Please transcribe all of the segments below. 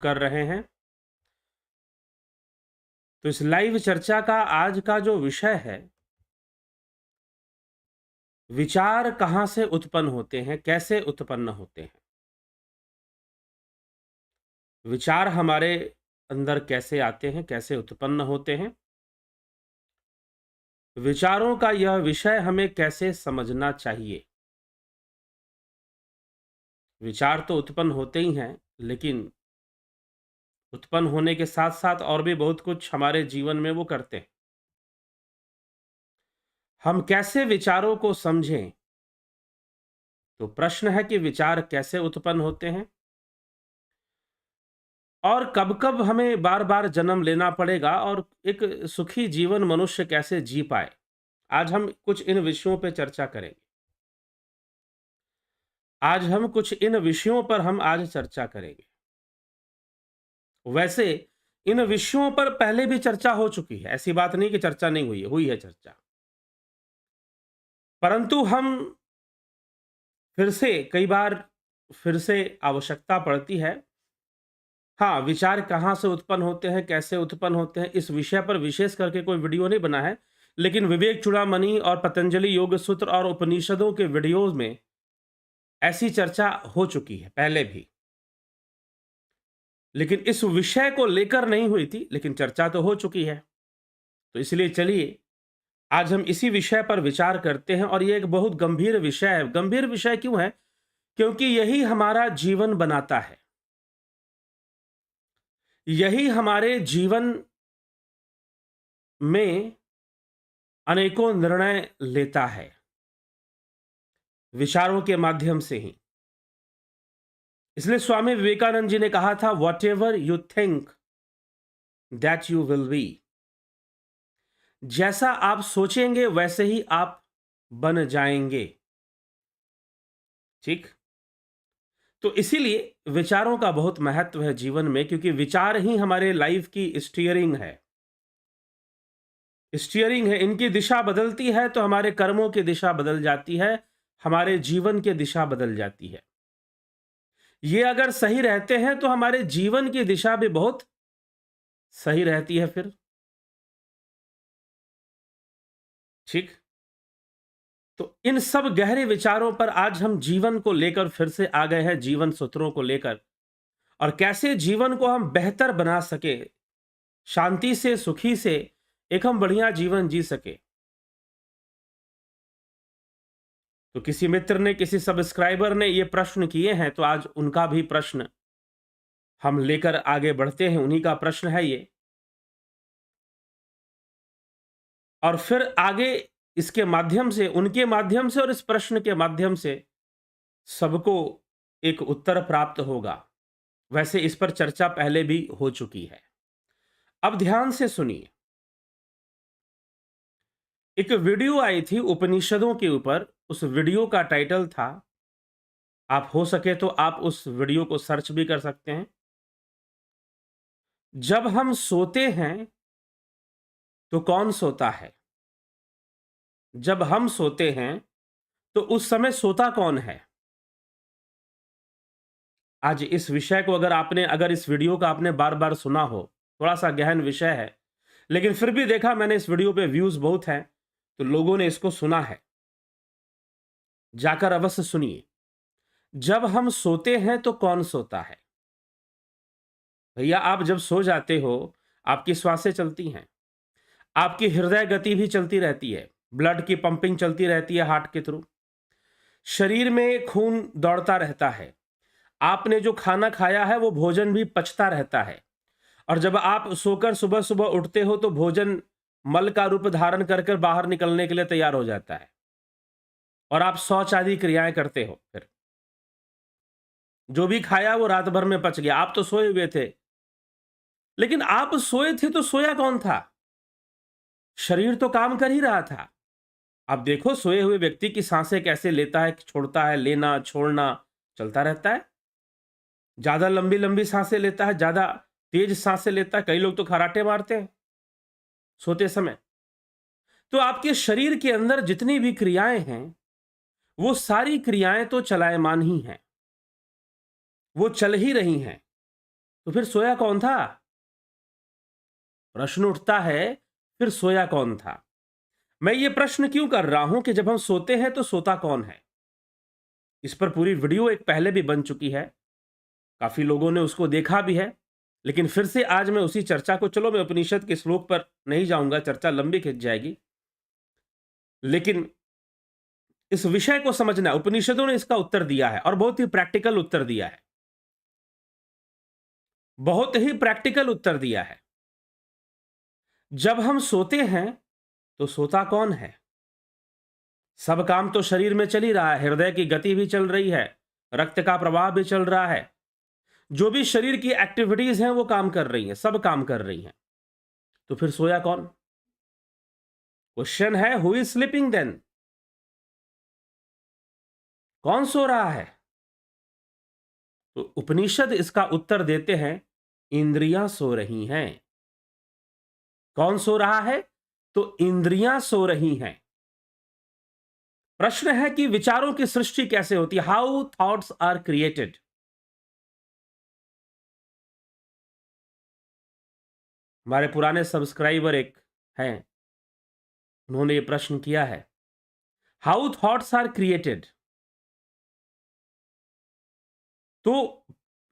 कर रहे हैं। तो इस लाइव चर्चा का आज का जो विषय है, विचार कहाँ से उत्पन्न होते हैं, कैसे उत्पन्न होते हैं? विचार हमारे अंदर कैसे आते हैं, कैसे उत्पन्न होते हैं? विचारों का यह विषय हमें कैसे समझना चाहिए? विचार तो उत्पन्न होते ही हैं, लेकिन उत्पन्न होने के साथ-साथ और भी बहुत कुछ हमारे जीवन में वो करते हैं। हम कैसे विचारों को समझें? तो प्रश्न है कि विचार कैसे उत्पन्न होते हैं और कब-कब हमें बार-बार जन्म लेना पड़ेगा और एक सुखी जीवन मनुष्य कैसे जी पाए? आज हम कुछ इन विषयों पे चर्चा करेंगे। आज चर्चा करेंगे। वैसे इन विषयों पर पहले भी चर्चा हो चुकी है, ऐसी बात नहीं कि चर्चा नहीं हुई है चर्चा। परंतु हम कई बार फिर से आवश्यकता पड़ती है। हाँ, विचार कहाँ से उत्पन्न होते हैं, कैसे उत्पन्न होते हैं, इस विषय पर विशेष करके कोई वीडियो नहीं बना है, लेकिन विवेक चूड़ामणि और पतंजलि योग सूत्र और उपनिषदों के वीडियोज में ऐसी चर्चा हो चुकी है पहले भी। लेकिन इस विषय को लेकर नहीं हुई थी, लेकिन चर्चा तो हो चुकी है। तो इसलिए चलिए आज हम इसी विषय पर विचार करते हैं और ये एक बहुत गंभीर विषय है। गंभीर विषय क्यों है? क्योंकि यही हमारा जीवन बनाता है। यही हमारे जीवन में अनेकों निर्णय लेता है, विचारों के माध्यम से ही। इसलिए स्वामी विवेकानंद जी ने कहा था, what ever you think that you will be. जैसा आप सोचेंगे वैसे ही आप बन जाएंगे। ठीक? तो इसीलिए विचारों का बहुत महत्व है जीवन में, क्योंकि विचार ही हमारे लाइफ की स्टीयरिंग है। इनकी दिशा बदलती है तो हमारे कर्मों की दिशा बदल जाती है, हमारे जीवन की दिशा बदल जाती है। ये अगर सही रहते हैं तो हमारे जीवन की दिशा भी बहुत सही रहती है फिर। ठीक? तो इन सब गहरे विचारों पर आज हम जीवन को लेकर फिर से आ गए हैं, जीवन सूत्रों को लेकर, और कैसे जीवन को हम बेहतर बना सके, शांति से, सुखी से एक हम बढ़िया जीवन जी सके। तो किसी मित्र ने, किसी सब्सक्राइबर ने ये प्रश्न किए हैं, तो आज उनका भी प्रश्न हम लेकर आगे बढ़ते हैं। उन्हीं का प्रश्न है ये, और फिर आगे इसके माध्यम से, उनके माध्यम से और इस प्रश्न के माध्यम से सबको एक उत्तर प्राप्त होगा। वैसे इस पर चर्चा पहले भी हो चुकी है। अब ध्यान से सुनिए। एक वीडियो आई थी उपनिषदों के ऊपर। उस वीडियो का टाइटल था, आप हो सके तो आप उस वीडियो को सर्च भी कर सकते हैं, जब हम सोते हैं तो कौन सोता है? जब हम सोते हैं तो उस समय सोता कौन है? आज इस विषय को अगर इस वीडियो को आपने बार-बार सुना हो, थोड़ा सा गहन विषय है, लेकिन फिर भी देखा मैंने इस वीडियो पे व्यूज बहुत हैं, तो लोगों ने इसको सुना है। जाकर अवश्य सुनिए। जब हम सोते हैं तो कौन सोता है? भैया, आप जब सो जाते हो, आपकी श्वासें चलती हैं, आपकी हृदय गति भी चलती रहती है, ब्लड की पंपिंग चलती रहती है हार्ट के थ्रू, शरीर में खून दौड़ता रहता है, आपने जो खाना खाया है वो भोजन भी पचता रहता है, और जब आप सोकर सुबह सुबह उठते हो तो भोजन मल का रूप धारण कर कर बाहर निकलने के लिए तैयार हो जाता है, और आप शौच आदि क्रियाएं करते हो। फिर जो भी खाया वो रात भर में पच गया, आप तो सोए हुए थे। लेकिन आप सोए थे तो सोया कौन था? शरीर तो काम कर ही रहा था। आप देखो सोए हुए व्यक्ति की सांसें कैसे लेता है, छोड़ता है, लेना छोड़ना चलता रहता है। ज्यादा लंबी लंबी सांसें लेता है, ज्यादा तेज सांसें लेता है। कई लोग तो खराटे मारते हैं सोते समय। तो आपके शरीर के अंदर जितनी भी क्रियाएं हैं, वो सारी क्रियाएं तो चलायमान ही हैं, वो चल ही रही हैं। तो फिर सोया कौन था? प्रश्न उठता है, फिर सोया कौन था? मैं ये प्रश्न क्यों कर रहा हूं कि जब हम सोते हैं तो सोता कौन है? इस पर पूरी वीडियो एक पहले भी बन चुकी है, काफी लोगों ने उसको देखा भी है, लेकिन फिर से आज मैं उसी चर्चा को, चलो मैं उपनिषद के श्लोक पर नहीं जाऊंगा, चर्चा लंबी खिंच जाएगी, लेकिन इस विषय को समझना, उपनिषदों ने इसका उत्तर दिया है और बहुत ही प्रैक्टिकल उत्तर दिया है, बहुत ही प्रैक्टिकल उत्तर दिया है। जब हम सोते हैं तो सोता कौन है? सब काम तो शरीर में चल ही रहा है, हृदय की गति भी चल रही है, रक्त का प्रवाह भी चल रहा है, जो भी शरीर की एक्टिविटीज हैं वो काम कर रही हैं, सब काम कर रही हैं। तो फिर सोया कौन? क्वेश्चन है, हु इज स्लीपिंग देन? कौन सो रहा है? तो उपनिषद इसका उत्तर देते हैं, इंद्रियां सो रही हैं। कौन सो रहा है? तो इंद्रियां सो रही हैं। प्रश्न है कि विचारों की सृष्टि कैसे होती है? How thoughts are created. हमारे पुराने सब्सक्राइबर एक हैं, उन्होंने ये प्रश्न किया है, हाउ थॉट्स आर क्रिएटेड। तो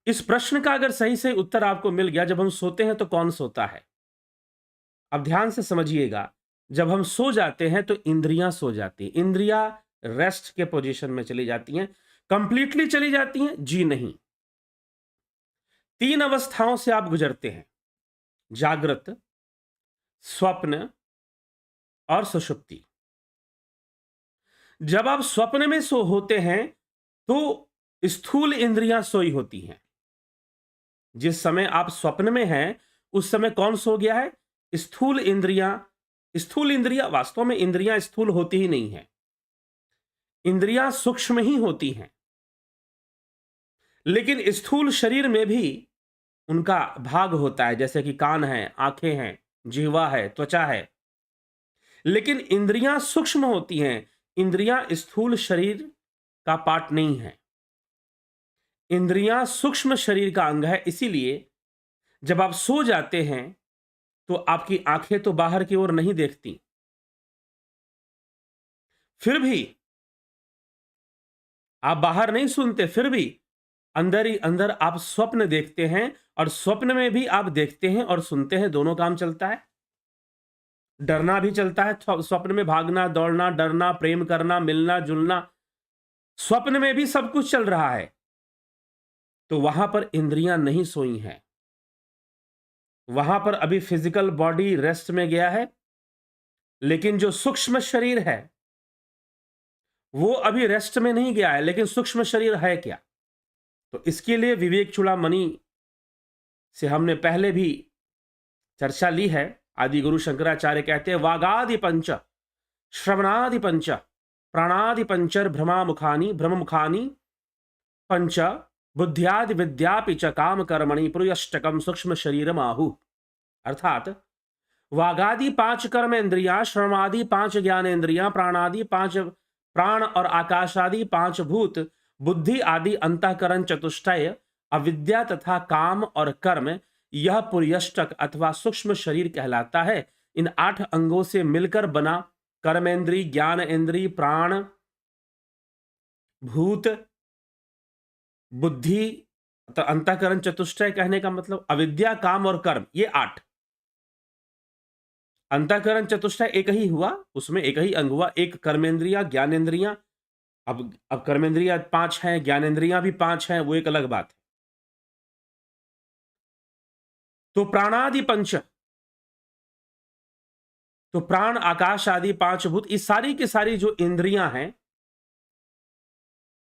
इस प्रश्न का अगर सही सही उत्तर आपको मिल गया, जब हम सोते हैं तो कौन सोता है? अब ध्यान से समझिएगा, जब हम सो जाते हैं तो इंद्रियां सो जाती हैं, इंद्रियां रेस्ट के पोजीशन में चली जाती हैं। कंप्लीटली चली जाती हैं? जी नहीं। 3 अवस्थाओं से आप गुजरते हैं, जागृत, स्वप्न और सुषुप्ति। जब आप स्वप्न में सो होते हैं तो स्थूल इंद्रियां सोई होती हैं। जिस समय आप स्वप्न में हैं उस समय कौन सो गया है? स्थूल इंद्रियां। स्थूल इंद्रियां, वास्तव में इंद्रियां स्थूल होती ही नहीं है, इंद्रियां सूक्ष्म ही होती हैं, लेकिन स्थूल शरीर में भी उनका भाग होता है, जैसे कि कान है, आंखें हैं, जिह्वा है, त्वचा है, लेकिन इंद्रियां सूक्ष्म होती हैं। इंद्रियां स्थूल शरीर का पार्ट नहीं है, इंद्रियां सूक्ष्म शरीर का अंग है। इसीलिए जब आप सो जाते हैं तो आपकी आंखें तो बाहर की ओर नहीं देखती, फिर भी आप बाहर नहीं सुनते, फिर भी अंदर ही अंदर आप स्वप्न देखते हैं, और स्वप्न में भी आप देखते हैं और सुनते हैं, दोनों काम चलता है। डरना भी चलता है, स्वप्न में भागना, दौड़ना, डरना, प्रेम करना, मिलना जुलना, स्वप्न में भी सब कुछ चल रहा है। तो वहां पर इंद्रियां नहीं सोई हैं, वहां पर अभी फिजिकल बॉडी रेस्ट में गया है, लेकिन जो सूक्ष्म शरीर है वो अभी रेस्ट में नहीं गया है। लेकिन सूक्ष्म शरीर है क्या? तो इसके लिए विवेक चूड़ामणि से हमने पहले भी चर्चा ली है। आदि गुरु शंकराचार्य कहते हैं, वागादि पंच, श्रवणादि पंच, प्राणादि पंचर भ्रमामुखानि, ब्रह्ममुखानि पंच, बुद्ध्यादि विद्यापि च काम कर्मणि पुरुषष्टकम सूक्ष्म शरीरम आहु। अर्थात वागादि 5 कर्म इंद्रियां, श्रवणादि 5 ज्ञान इंद्रियां, प्राणादि 5 प्राण और आकाशादि 5 भूत, बुद्धि आदि अंतःकरण चतुष्टय, अविद्या तथा काम और कर्म, यह पुर्यष्टक अथवा सूक्ष्म शरीर कहलाता है। इन 8 अंगों से मिलकर बना कर्मेंद्री, ज्ञानेंद्री, प्राण, भूत, बुद्धि, अंतःकरण चतुष्टय कहने का मतलब अविद्या, काम और कर्म, ये 8। अंतःकरण चतुष्टय एक ही हुआ, उसमें एक ही अंग हुआ, एक कर्मेंद्रिया, ज्ञानेंद्रियां। अब कर्मेंद्रियां 5 हैं, ज्ञानेंद्रियां भी 5 हैं, वो एक अलग बात है। तो प्राणादि पंच, तो प्राण, आकाश आदि 5 भूत, इस सारी की सारी जो इंद्रियां हैं,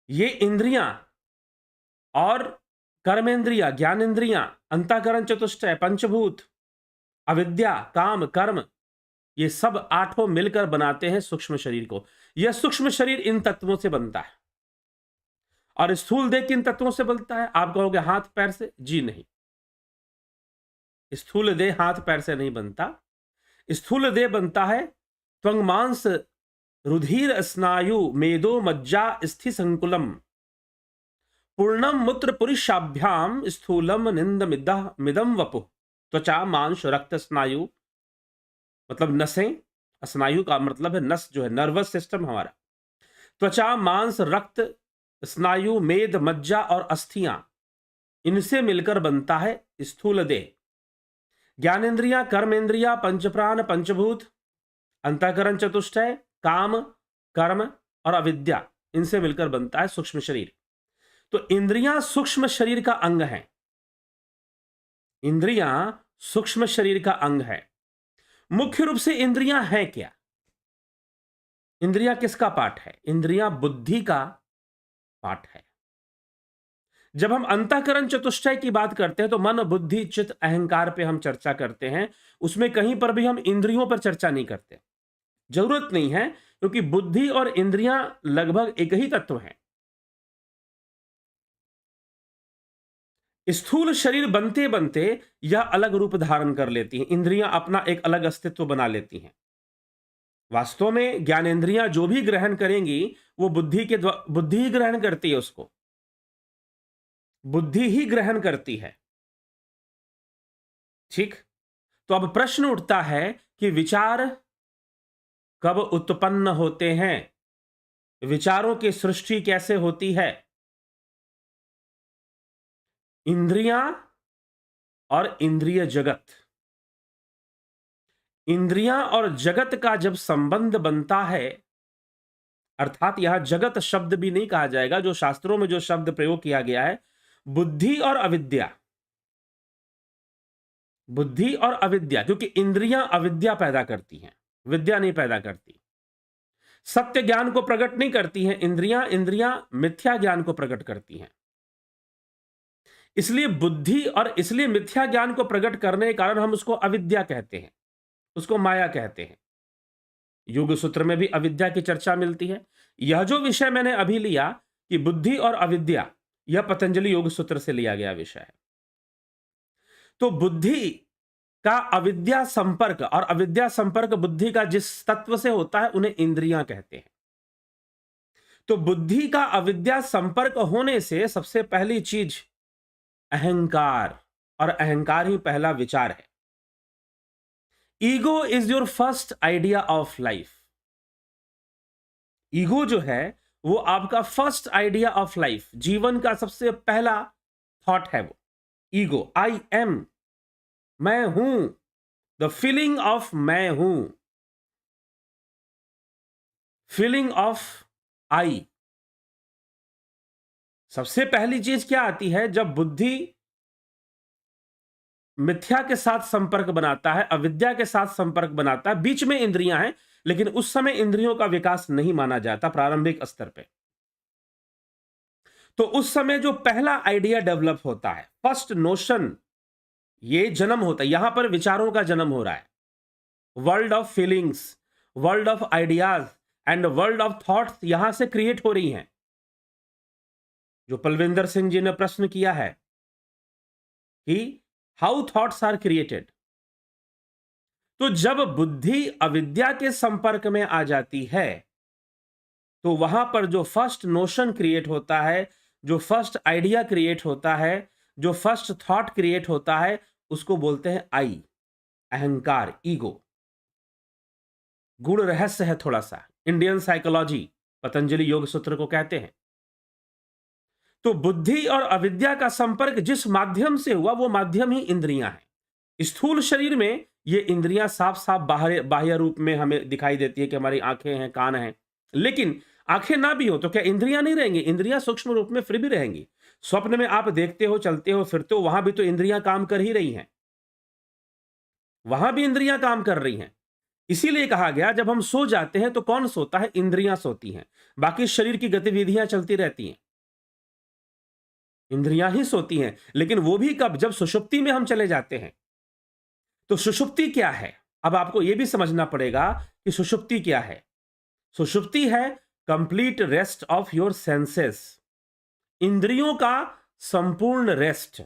ये इंद्रियां और कर्मेंद्रिया, ज्ञानेंद्रियां, अंतःकरण चतुष्टय, पंचभूत, अविद्या, काम, कर्म, ये सब 8 मिलकर बनाते हैं सूक्ष्म शरीर को। यह सूक्ष्म शरीर इन तत्वों से बनता है। और स्थूल देह किन तत्वों से बनता है? आप कहोगे हाथ पैर से, जी नहीं, स्थूल देह हाथ पैर से नहीं बनता। स्थूल देह बनता है त्वंग मांस रुधिर स्नायु मेदो मज्जा स्थि संकुलम, पूर्णम मूत्र पुरुषाभ्याम स्थूलम निंद मिदम वपु। त्वचा मांस रक्त स्नायु, मतलब नसें, स्नायु का मतलब है नस, जो है नर्वस सिस्टम हमारा। त्वचा मांस रक्त स्नायु मेद मज्जा और अस्थियां, इनसे मिलकर बनता है स्थूल देह। ज्ञानेन्द्रियां कर्मेंद्रिया पंचप्राण पंचभूत अंतःकरण चतुष्टय काम कर्म और अविद्या, इनसे मिलकर बनता है सूक्ष्म शरीर। तो इंद्रियां सूक्ष्म शरीर का अंग है। इंद्रियां सूक्ष्म शरीर का अंग है। मुख्य रूप से इंद्रियां हैं क्या? इंद्रियां किसका पार्ट है? इंद्रियां बुद्धि का पार्ट है। जब हम अंतःकरण चतुष्टय की बात करते हैं तो मन बुद्धि चित्त अहंकार पे हम चर्चा करते हैं, उसमें कहीं पर भी हम इंद्रियों पर चर्चा नहीं करते। जरूरत नहीं है, क्योंकि बुद्धि और इंद्रियां लगभग एक ही तत्व हैं। स्थूल शरीर बनते बनते यह अलग रूप धारण कर लेती हैं। इंद्रियां अपना एक अलग अस्तित्व बना लेती हैं। वास्तव में ज्ञानेंद्रियां जो भी ग्रहण करेंगी वो बुद्धि ही ग्रहण करती है, उसको बुद्धि ही ग्रहण करती है। ठीक। तो अब प्रश्न उठता है कि विचार कब उत्पन्न होते हैं? विचारों की सृष्टि कैसे होती है? इंद्रियां और इंद्रिय जगत, इंद्रियां और जगत का जब संबंध बनता है, अर्थात यहां जगत शब्द भी नहीं कहा जाएगा, जो शास्त्रों में जो शब्द प्रयोग किया गया है, बुद्धि और अविद्या। बुद्धि और अविद्या, क्योंकि इंद्रियां अविद्या पैदा करती हैं, विद्या नहीं पैदा करती। सत्य ज्ञान को प्रकट नहीं करती हैं इंद्रियां, इंद्रियां मिथ्या ज्ञान को प्रकट करती हैं। इसलिए बुद्धि और इसलिए मिथ्या ज्ञान को प्रकट करने के कारण हम उसको अविद्या कहते हैं, उसको माया कहते हैं। योग सूत्र में भी अविद्या की चर्चा मिलती है। यह जो विषय मैंने अभी लिया कि बुद्धि और अविद्या, यह पतंजलि योग सूत्र से लिया गया विषय है। तो बुद्धि का अविद्या संपर्क और अविद्या संपर्क बुद्धि का जिस तत्व से होता है उन्हें इंद्रियां कहते हैं। तो बुद्धि का अविद्या संपर्क होने से सबसे पहली चीज अहंकार, और अहंकार ही पहला विचार है। Ego is your first idea of life. Ego जो है वो आपका फर्स्ट आइडिया ऑफ लाइफ, जीवन का सबसे पहला थॉट है वो ईगो। आई एम, मैं हूं, द फीलिंग ऑफ मैं हूं, फीलिंग ऑफ आई। सबसे पहली चीज क्या आती है? जब बुद्धि मिथ्या के साथ संपर्क बनाता है, अविद्या के साथ संपर्क बनाता है, बीच में इंद्रियां हैं, लेकिन उस समय इंद्रियों का विकास नहीं माना जाता प्रारंभिक स्तर पे। तो उस समय जो पहला आइडिया डेवलप होता है, फर्स्ट नोशन, ये जन्म होता है। यहां पर विचारों का जन्म हो रहा है। World of feelings, world of ideas and world of thoughts यहां से क्रिएट हो रही हैं। जो पलविंदर सिंह जी ने प्रश्न किया है कि हाउ थॉट्स आर क्रिएटेड, तो जब बुद्धि अविद्या के संपर्क में आ जाती है तो वहां पर जो फर्स्ट नोशन क्रिएट होता है, जो फर्स्ट आइडिया क्रिएट होता है, जो फर्स्ट थॉट क्रिएट होता है, उसको बोलते हैं आई, अहंकार, ईगो। गूढ़ रहस्य है थोड़ा सा, इंडियन साइकोलॉजी पतंजलि योग सूत्र को कहते हैं। तो बुद्धि और अविद्या का संपर्क जिस माध्यम से हुआ वो माध्यम ही इंद्रियां हैं। स्थूल शरीर में ये इंद्रियां साफ साफ बाह्य रूप में हमें दिखाई देती है कि हमारी आंखें हैं, कान हैं, लेकिन आंखें ना भी हो तो क्या इंद्रियां नहीं रहेंगी? इंद्रियां सूक्ष्म रूप में फिर भी रहेंगी। स्वप्न में आप देखते हो, चलते हो, फिरते हो, वहां भी तो इंद्रियां काम कर ही रही हैं, वहां भी इंद्रियां काम कर रही हैं। इसीलिए कहा गया जब हम सो जाते हैं तो कौन सोता है? इंद्रियां सोती हैं, बाकी शरीर की गतिविधियां चलती रहती हैं, इंद्रियां ही सोती हैं। लेकिन वो भी कब? जब सुषुप्ति में हम चले जाते हैं। तो सुषुप्ति क्या है? अब आपको यह भी समझना पड़ेगा कि सुषुप्ति क्या है। सुषुप्ति है complete rest of your senses, इंद्रियों का संपूर्ण रेस्ट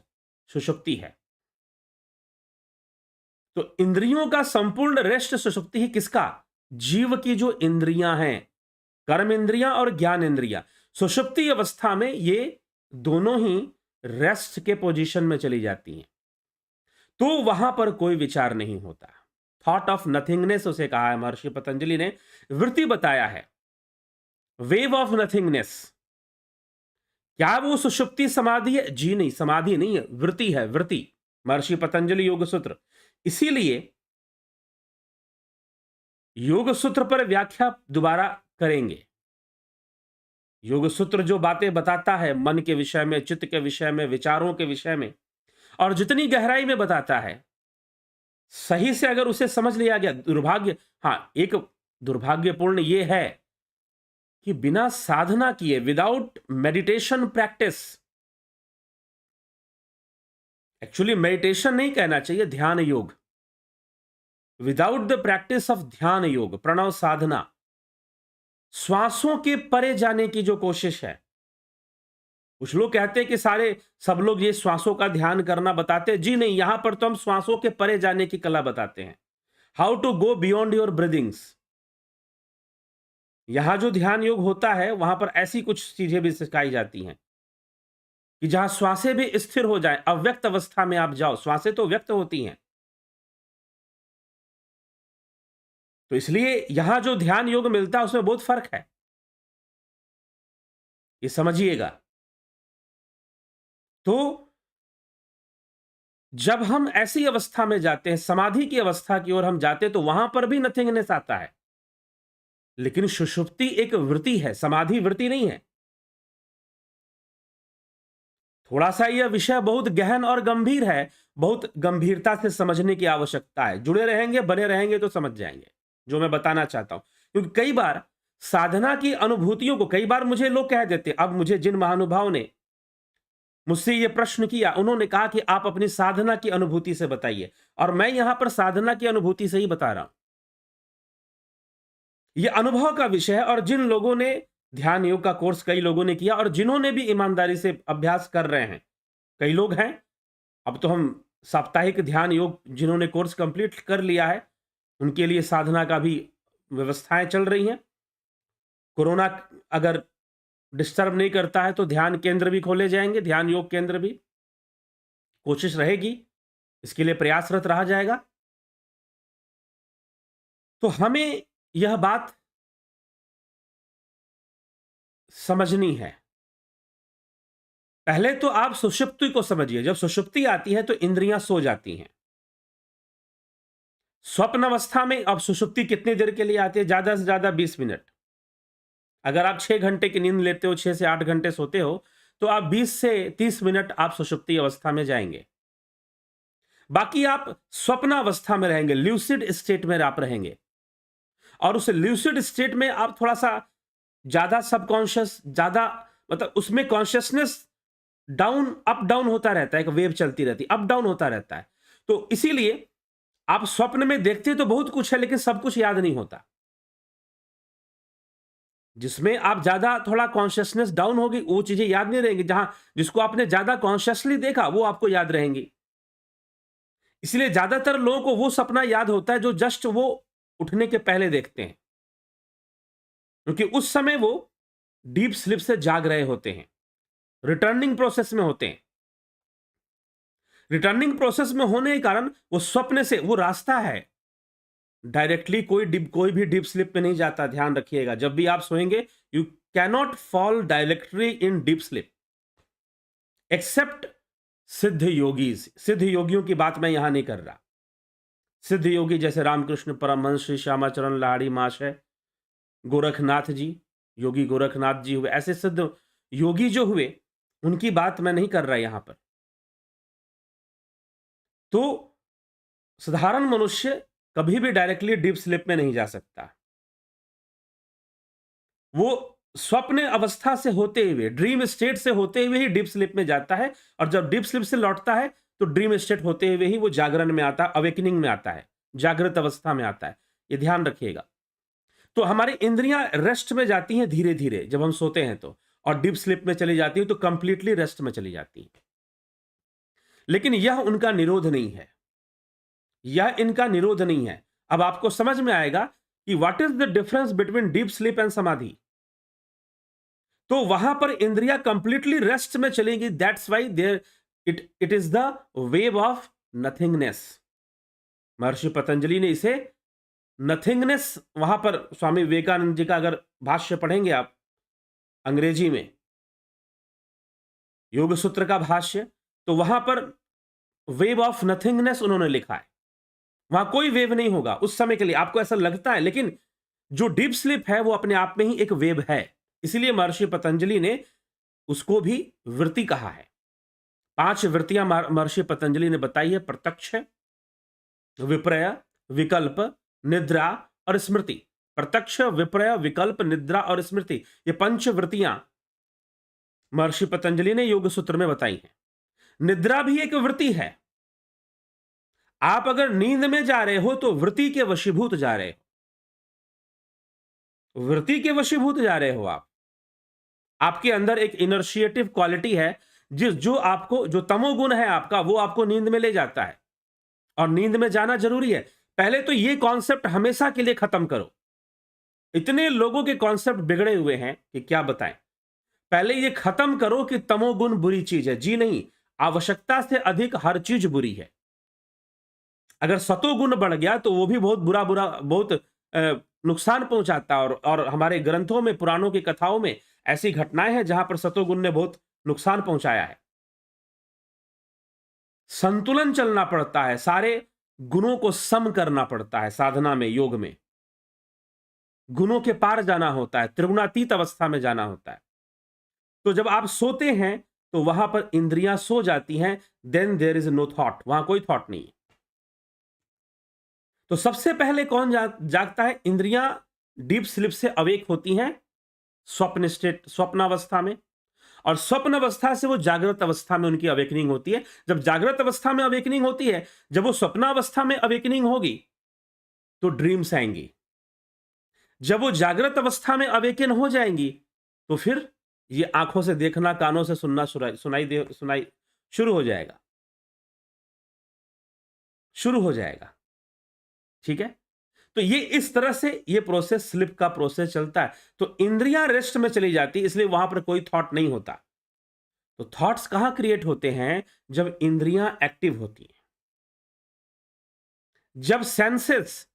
सुषुप्ति है। तो इंद्रियों का संपूर्ण रेस्ट सुषुप्ति ही किसका? जीव की जो इंद्रियां हैं, कर्म इंद्रियां और ज्ञान इंद्रियां। सुषुप्ति अवस्था में ये दोनों ही रेस्ट के पोजीशन में चली जाती हैं, तो वहां पर कोई विचार नहीं होता। थॉट ऑफ नथिंगनेस उसे कहा है, महर्षि पतंजलि ने वृत्ति बताया है, वेव ऑफ नथिंगनेस। क्या वो सुषुप्ति समाधि है? जी नहीं, समाधि नहीं है, वृत्ति है, वृत्ति। महर्षि पतंजलि योग सूत्र। इसीलिए योग सूत्र पर व्याख्या दोबारा करेंगे। योग सूत्र जो बातें बताता है मन के विषय में, चित्त के विषय में, विचारों के विषय में, और जितनी गहराई में बताता है, सही से अगर उसे समझ लिया गया, दुर्भाग्य, हाँ, एक दुर्भाग्यपूर्ण ये है कि बिना साधना किए, without meditation practice, actually meditation नहीं कहना चाहिए, ध्यान योग, विदाउट द प्रैक्टिस ऑफ ध्यान योग, प्रणव साधना, श्वासों के परे जाने की जो कोशिश है। कुछ लोग कहते हैं कि सब लोग ये श्वासों का ध्यान करना बताते हैं। जी नहीं, यहां पर तो हम श्वासों के परे जाने की कला बताते हैं, how to go beyond your breathings. यहां जो ध्यान योग होता है, वहां पर ऐसी कुछ चीजें भी सिखाई जाती हैं कि जहां श्वासें भी स्थिर हो जाए, अव्यक्त अवस्था में आप जाओ। श्वासें तो व्यक्त होती हैं, तो इसलिए यहां जो ध्यान योग मिलता है उसमें बहुत फर्क है, ये समझिएगा। तो जब हम ऐसी अवस्था में जाते हैं, समाधि की अवस्था की ओर हम जाते हैं, तो वहां पर भी नथिंगनेस आता है। लेकिन सुषुप्ति एक वृत्ति है, समाधि वृत्ति नहीं है। थोड़ा सा यह विषय बहुत गहन और गंभीर है, बहुत गंभीरता से समझने की आवश्यकता है। जुड़े रहेंगे, बने रहेंगे तो समझ जाएंगे जो मैं बताना चाहता हूं। क्योंकि कई बार साधना की अनुभूतियों को, कई बार मुझे लोग कह देते, अब मुझे जिन महानुभाव ने मुझसे यह प्रश्न किया, उन्होंने कहा कि आप अपनी साधना की अनुभूति से बताइए, और मैं यहां पर साधना की अनुभूति से ही बता रहा हूं। यह अनुभव का विषय है, और जिन लोगों ने ध्यान योग का कोर्स, कई लोगों ने किया, और जिन्होंने भी ईमानदारी से अभ्यास कर रहे हैं, कई लोग हैं। अब तो हम साप्ताहिक ध्यान योग जिन्होंने कोर्स कंप्लीट कर लिया है, उनके लिए साधना का भी व्यवस्थाएं चल रही हैं। कोरोना अगर डिस्टर्ब नहीं करता है तो ध्यान केंद्र भी खोले जाएंगे, ध्यान योग केंद्र भी, कोशिश रहेगी, इसके लिए प्रयासरत रहा जाएगा। तो हमें यह बात समझनी है। पहले तो आप सुषुप्ति को समझिए। जब सुषुप्ति आती है तो इंद्रियां सो जाती हैं। स्वप्न अवस्था में अब सुषुप्ति कितनी देर के लिए आती है? ज्यादा से ज्यादा 20 मिनट। अगर आप 6 घंटे की नींद लेते हो, 6 से 8 घंटे सोते हो, तो आप 20 से 30 मिनट आप सुषुप्ति अवस्था में जाएंगे। बाकी आप स्वप्न अवस्था में रहेंगे, ल्यूसिड स्टेट में आप रहेंगे, और उस ल्यूसिड स्टेट में आप थोड़ा सा ज्यादा सबकॉन्शियस, ज्यादा मतलब उसमें कॉन्शियसनेस डाउन अप डाउन होता रहता है, एक वेव चलती रहती है, अप डाउन होता रहता है। तो इसीलिए आप स्वप्न में देखते तो बहुत कुछ है, लेकिन सब कुछ याद नहीं होता। जिसमें आप ज्यादा थोड़ा कॉन्शियसनेस डाउन होगी, वो चीजें याद नहीं रहेंगी। जहां जिसको आपने ज्यादा कॉन्शियसली देखा, वो आपको याद रहेंगी। इसलिए ज्यादातर लोगों को वो सपना याद होता है जो जस्ट वो उठने के पहले देखते हैं, क्योंकि उस समय वो डीप स्लीप से जाग रहे होते हैं, रिटर्निंग प्रोसेस में होते हैं। रिटर्निंग प्रोसेस में होने के कारण वो स्वप्न से, वो रास्ता है, डायरेक्टली कोई भी डीप स्लीप में नहीं जाता। ध्यान रखिएगा, जब भी आप सोएंगे, you cannot fall directly in deep sleep except siddha yogis. सिद्ध योगियों की बात मैं यहां नहीं कर रहा। सिद्ध योगी जैसे रामकृष्ण परमहंस, श्री श्यामाचरण लाहिड़ी महाशय, गोरखनाथ जी, योगी गोरखनाथ जी हुए, ऐसे सिद्ध योगी जो हुए, उनकी बात मैं नहीं कर रहा यहां पर। तो साधारण मनुष्य कभी भी डायरेक्टली डीप स्लीप में नहीं जा सकता। वो स्वप्न अवस्था से होते हुए, ड्रीम स्टेट से होते हुए ही डीप स्लीप में जाता है, और जब डीप स्लीप से लौटता है तो ड्रीम स्टेट होते हुए ही वो जागरण में आता है, अवेकनिंग में आता है, जागृत अवस्था में आता है। ये ध्यान रखिएगा। तो हमारी इंद्रियां रेस्ट में जाती हैं धीरे धीरे जब हम सोते हैं तो, और डीप स्लीप में चली जाती हैं तो कंप्लीटली रेस्ट में चली जाती हैं। लेकिन यह उनका निरोध नहीं है, यह इनका निरोध नहीं है। अब आपको समझ में आएगा कि what is the difference between deep sleep and samadhi. तो वहां पर इंद्रियां कंप्लीटली रेस्ट में चलेंगी। That's why there it is the wave of nothingness. Maharshi Patanjali ने इसे नथिंगनेस, वहां पर स्वामी विवेकानंद जी का अगर भाष्य पढ़ेंगे आप अंग्रेजी में, योग सूत्र का भाष्य, तो वहां पर वेव ऑफ नथिंगनेस उन्होंने लिखा है। वहां कोई वेव नहीं होगा उस समय के लिए, आपको ऐसा लगता है, लेकिन जो डीप स्लीप है वो अपने आप में ही एक वेव है। इसीलिए महर्षि पतंजलि ने उसको भी वृत्ति कहा है। 5 वृत्तियां महर्षि पतंजलि ने बताई है: प्रत्यक्ष, विपर्य, विकल्प, निद्रा और स्मृति। प्रत्यक्ष, विपर्य, विकल्प, निद्रा और स्मृति, ये 5 वृत्तियां महर्षि पतंजलि ने योग सूत्र में बताई हैं। निद्रा भी एक वृत्ति है। आप अगर नींद में जा रहे हो तो वृत्ति के वशीभूत जा रहे हो, वृत्ति के वशीभूत जा रहे हो आप। आपके अंदर एक इनर्शिएटिव क्वालिटी है, जो आपको, जो तमोगुण है आपका, वो आपको नींद में ले जाता है। और नींद में जाना जरूरी है। पहले तो ये कॉन्सेप्ट हमेशा के लिए खत्म करो। इतने लोगों के कॉन्सेप्ट बिगड़े हुए हैं कि क्या बताएं। पहले ये खत्म करो कि तमोगुण बुरी चीज है। जी नहीं, आवश्यकता से अधिक हर चीज बुरी है। अगर सतोगुण बढ़ गया तो वो भी बहुत बुरा बहुत नुकसान पहुंचाता है। और हमारे ग्रंथों में, पुराणों की कथाओं में ऐसी घटनाएं हैं जहां पर सतोगुण ने बहुत नुकसान पहुंचाया है। संतुलन चलना पड़ता है, सारे गुणों को सम करना पड़ता है। साधना में, योग में गुणों के पार जाना होता है, त्रिगुणातीत अवस्था में जाना होता है। तो जब आप सोते हैं तो वहां पर इंद्रियां सो जाती हैं। Then there is no thought, वहां कोई थॉट नहीं है। तो सबसे पहले कौन जागता है? इंद्रियां डीप स्लीप से अवेक होती हैं स्वप्न स्टेट, स्वप्नावस्था में। और स्वप्न अवस्था से वो जागृत अवस्था में उनकी अवेकनिंग होती है। जब जागृत अवस्था में अवेकनिंग होती है, जब वो स्वप्नावस्था में अवेकनिंग होगी तो ड्रीम्स आएंगी। जब वो जागृत अवस्था में अवेकन हो जाएंगी तो फिर ये आंखों से देखना, कानों से सुनना सुनाई शुरू हो जाएगा, शुरू हो जाएगा। ठीक है? तो ये इस तरह से ये प्रोसेस, स्लिप का प्रोसेस चलता है। तो इंद्रियां रेस्ट में चली जाती, इसलिए वहां पर कोई थॉट नहीं होता। तो थॉट्स कहां क्रिएट होते हैं? जब इंद्रियां एक्टिव होती हैं, जब सेंसेस,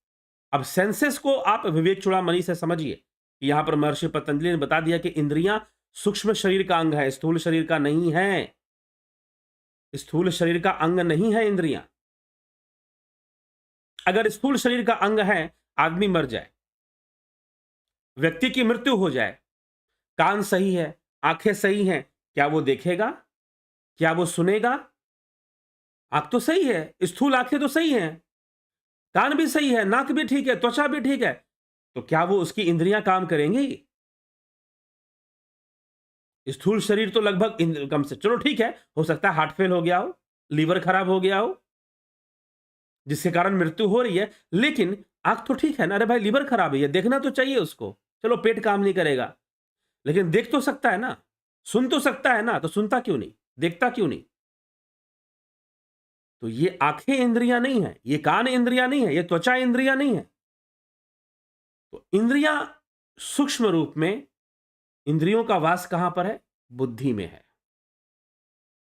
अब सेंसेस को आप विवेक चूड़ामणि से समझिए। यहां पर महर्षि पतंजलि ने बता दिया कि इंद्रियां सूक्ष्म शरीर का अंग है, स्थूल शरीर का नहीं है। स्थूल शरीर का अंग नहीं है इंद्रियां। अगर स्थूल शरीर का अंग है, आदमी मर जाए, व्यक्ति की मृत्यु हो जाए, कान सही है, आंखें सही हैं, क्या वो देखेगा? क्या वो सुनेगा? आंख तो सही है, स्थूल आंखें तो सही हैं, कान भी सही है, नाक भी ठीक है, त्वचा भी ठीक है, तो क्या वो, उसकी इंद्रियां काम करेंगी? स्थूल शरीर तो लगभग कम से, चलो ठीक है, हो सकता है हार्ट फेल हो गया हो, लीवर खराब हो गया हो, जिसके कारण मृत्यु हो रही है, लेकिन आंख तो ठीक है ना। अरे भाई, लीवर खराब है, देखना तो चाहिए उसको। चलो पेट काम नहीं करेगा, लेकिन देख तो सकता है ना, सुन तो सकता है ना, तो सुनता क्यों नहीं, देखता क्यों नहीं? तो ये आंखें इंद्रियां नहीं है, ये कान इंद्रियां नहीं है, ये त्वचा इंद्रियां नहीं है। तो इंद्रियां सूक्ष्म रूप में, इंद्रियों का वास कहां पर है? बुद्धि में है,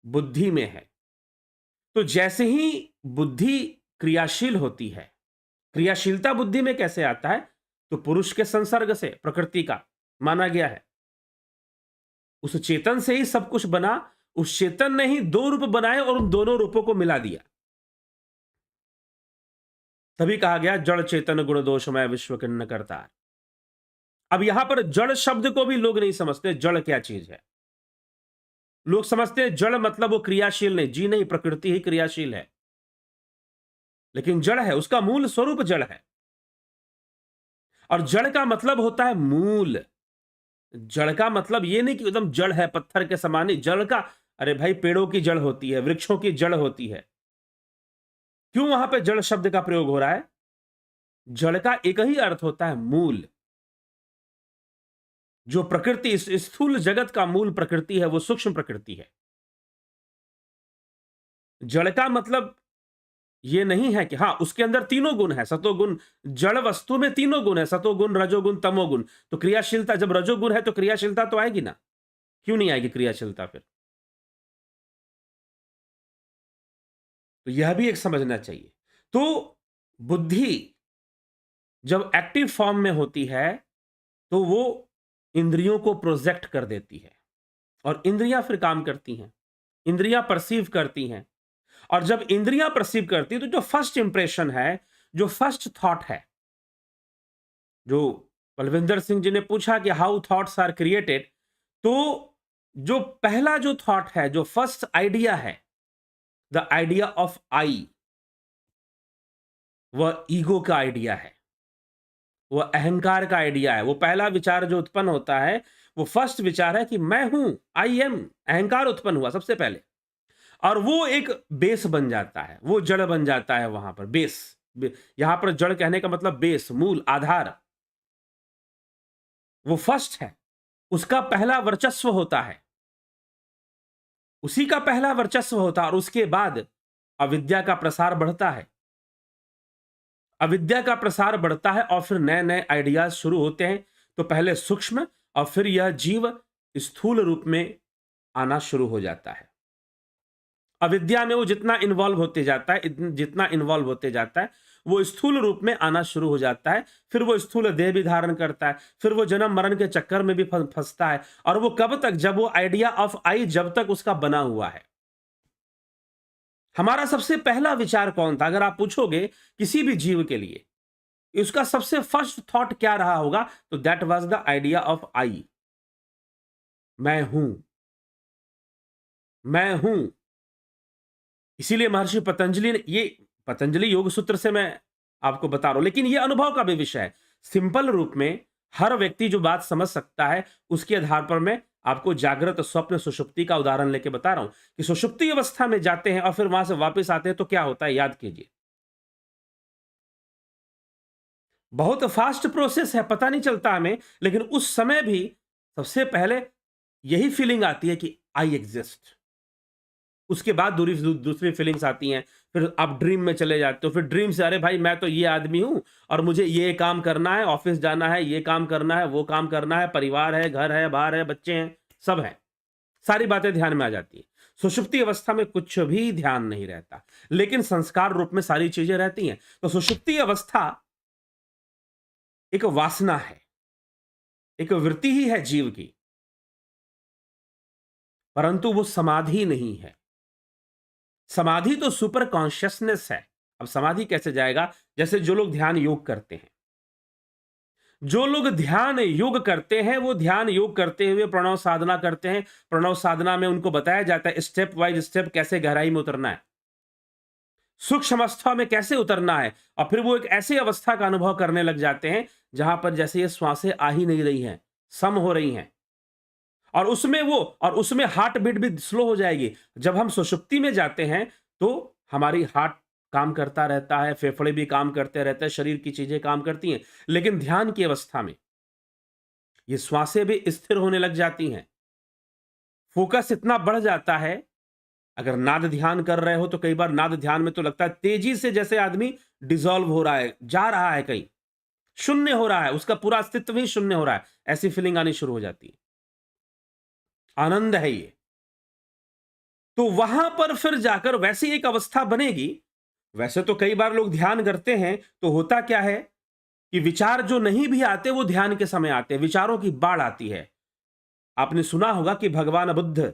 बुद्धि में है। तो जैसे ही बुद्धि क्रियाशील होती है, क्रियाशीलता बुद्धि में कैसे आता है? तो पुरुष के संसर्ग से, प्रकृति का माना गया है। उस चेतन से ही सब कुछ बना, उस चेतन ने ही 2 रूप बनाए और उन दोनों रूपों को मिला दिया। तभी कहा गया जड़ चेतन गुण दोषमय विश्व किन्न करतार। अब यहां पर जड़ शब्द को भी लोग नहीं समझते, जड़ क्या चीज है। लोग समझते हैं जड़ मतलब वो क्रियाशील नहीं। जी नहीं, प्रकृति ही क्रियाशील है, लेकिन जड़ है, उसका मूल स्वरूप जड़ है। और जड़ का मतलब होता है मूल। जड़ का मतलब ये नहीं कि एकदम जड़ है, पत्थर के समान ही। जड़ का, अरे भाई, पेड़ों की जड़ होती है, वृक्षों की जड़ होती है। क्यों वहां पे जड़ शब्द का प्रयोग हो रहा है? जड़ का एक ही अर्थ होता है, मूल। जो प्रकृति, इस स्थूल जगत का मूल प्रकृति है, वो सूक्ष्म प्रकृति है। जड़ का मतलब ये नहीं है कि हाँ, उसके अंदर तीनों गुण है, सतोगुण, जड़ वस्तु में तीनों गुण है, सतोगुण, रजोगुण, तमोगुण। तो क्रियाशीलता, जब रजोगुण है तो क्रियाशीलता तो आएगी ना, क्यों नहीं आएगी क्रियाशीलता फिर? तो यह भी एक समझना चाहिए। तो बुद्धि जब एक्टिव फॉर्म में होती है, तो वो इंद्रियों को प्रोजेक्ट कर देती है और इंद्रियां फिर काम करती हैं, इंद्रियां परसीव करती हैं। और जब इंद्रियां परसीव करती है, तो जो फर्स्ट इंप्रेशन है, जो फर्स्ट थॉट है, जो बलविंदर सिंह जी ने पूछा कि हाउ थॉट्स आर क्रिएटेड, तो जो पहला जो थॉट है, जो फर्स्ट आइडिया है, द आइडिया ऑफ आई, वह ईगो का आइडिया है, वह अहंकार का आइडिया है। वो पहला विचार जो उत्पन्न होता है, वो फर्स्ट विचार है कि मैं हूं, आई एम। अहंकार उत्पन्न हुआ सबसे पहले, और वो एक बेस बन जाता है, वो जड़ बन जाता है वहां पर, बेस। यहां पर जड़ कहने का मतलब बेस, मूल, आधार, वो फर्स्ट है। उसका पहला वर्चस्व होता है, उसी का पहला वर्चस्व होता है, और उसके बाद अविद्या का प्रसार बढ़ता है। अविद्या का प्रसार बढ़ता है और फिर नए नए आइडियाज शुरू होते हैं। तो पहले सूक्ष्म और फिर यह जीव स्थूल रूप में आना शुरू हो जाता है। अविद्या में वो जितना इन्वॉल्व होते जाता है, जितना इन्वॉल्व होते जाता है, वो स्थूल रूप में आना शुरू हो जाता है। फिर वो स्थूल देह भी धारण करता है, फिर वो जन्म मरण के चक्कर में भी फंसता है। और वो कब तक? जब वो आइडिया ऑफ आई जब तक उसका बना हुआ है। हमारा सबसे पहला विचार कौन था? अगर आप पूछोगे किसी भी जीव के लिए, उसका सबसे फर्स्ट थॉट क्या रहा होगा, तो that was the idea of I. मैं हूं, मैं हूं। इसीलिए महर्षि पतंजलि ने, ये पतंजलि योग सूत्र से मैं आपको बता रहा हूं, लेकिन ये अनुभव का भी विषय है। सिंपल रूप में हर व्यक्ति जो बात समझ सकता है, उसके आधार पर मैं आपको जागृत, स्वप्न, सुषुप्ति का उदाहरण लेके बता रहा हूं कि सुषुप्ति अवस्था में जाते हैं और फिर वहां से वापस आते हैं तो क्या होता है, याद कीजिए। बहुत फास्ट प्रोसेस है, पता नहीं चलता हमें, लेकिन उस समय भी सबसे पहले यही फीलिंग आती है कि आई एग्जिस्ट। उसके बाद दूसरी फीलिंग्स आती हैं। फिर आप ड्रीम में चले जाते हो, फिर ड्रीम से अरे भाई मैं तो ये आदमी हूं और मुझे ये काम करना है, ऑफिस जाना है, ये काम करना है, वो काम करना है, परिवार है, घर है, बाहर है, बच्चे हैं, सब है। सारी बातें ध्यान में आ जाती हैं। सुषुप्ति अवस्था में कुछ भी ध्यान नहीं रहता, लेकिन संस्कार रूप में सारी चीजें रहती हैं। तो सुषुप्ति अवस्था एक वासना है, एक वृत्ति ही है जीव की, परंतु वो समाधि नहीं है। समाधि तो सुपर कॉन्शियसनेस है। अब समाधि कैसे जाएगा? जैसे जो लोग ध्यान योग करते हैं, जो लोग ध्यान योग करते हैं, वो ध्यान योग करते हुए प्रणव साधना करते हैं। प्रणव साधना में उनको बताया जाता है स्टेप वाइज स्टेप कैसे गहराई में उतरना है, सूक्ष्म अवस्था में कैसे उतरना है, और फिर वो एक ऐसी अवस्था का अनुभव करने लग जाते हैं जहां पर जैसे ये श्वासें आ ही नहीं रही हैं, सम हो रही हैं, और उसमें हार्ट बीट भी स्लो हो जाएगी। जब हम सुषुप्ति में जाते हैं तो हमारी हार्ट काम करता रहता है, फेफड़े भी काम करते रहते हैं, शरीर की चीजें काम करती हैं। लेकिन ध्यान की अवस्था में ये श्वासें भी स्थिर होने लग जाती हैं, फोकस इतना बढ़ जाता है। अगर नाद ध्यान कर रहे हो तो कई बार नाद ध्यान में तो लगता है तेजी से जैसे आदमी डिसॉल्व हो रहा है, जा रहा है, कहीं शून्य हो रहा है, उसका पूरा अस्तित्व ही शून्य हो रहा है, ऐसी फीलिंग आनी शुरू हो जाती है। आनंद है ये। तो वहां पर फिर जाकर वैसी एक अवस्था बनेगी। वैसे तो कई बार लोग ध्यान करते हैं तो होता क्या है कि विचार जो नहीं भी आते वो ध्यान के समय आते हैं, विचारों की बाढ़ आती है। आपने सुना होगा कि भगवान बुद्ध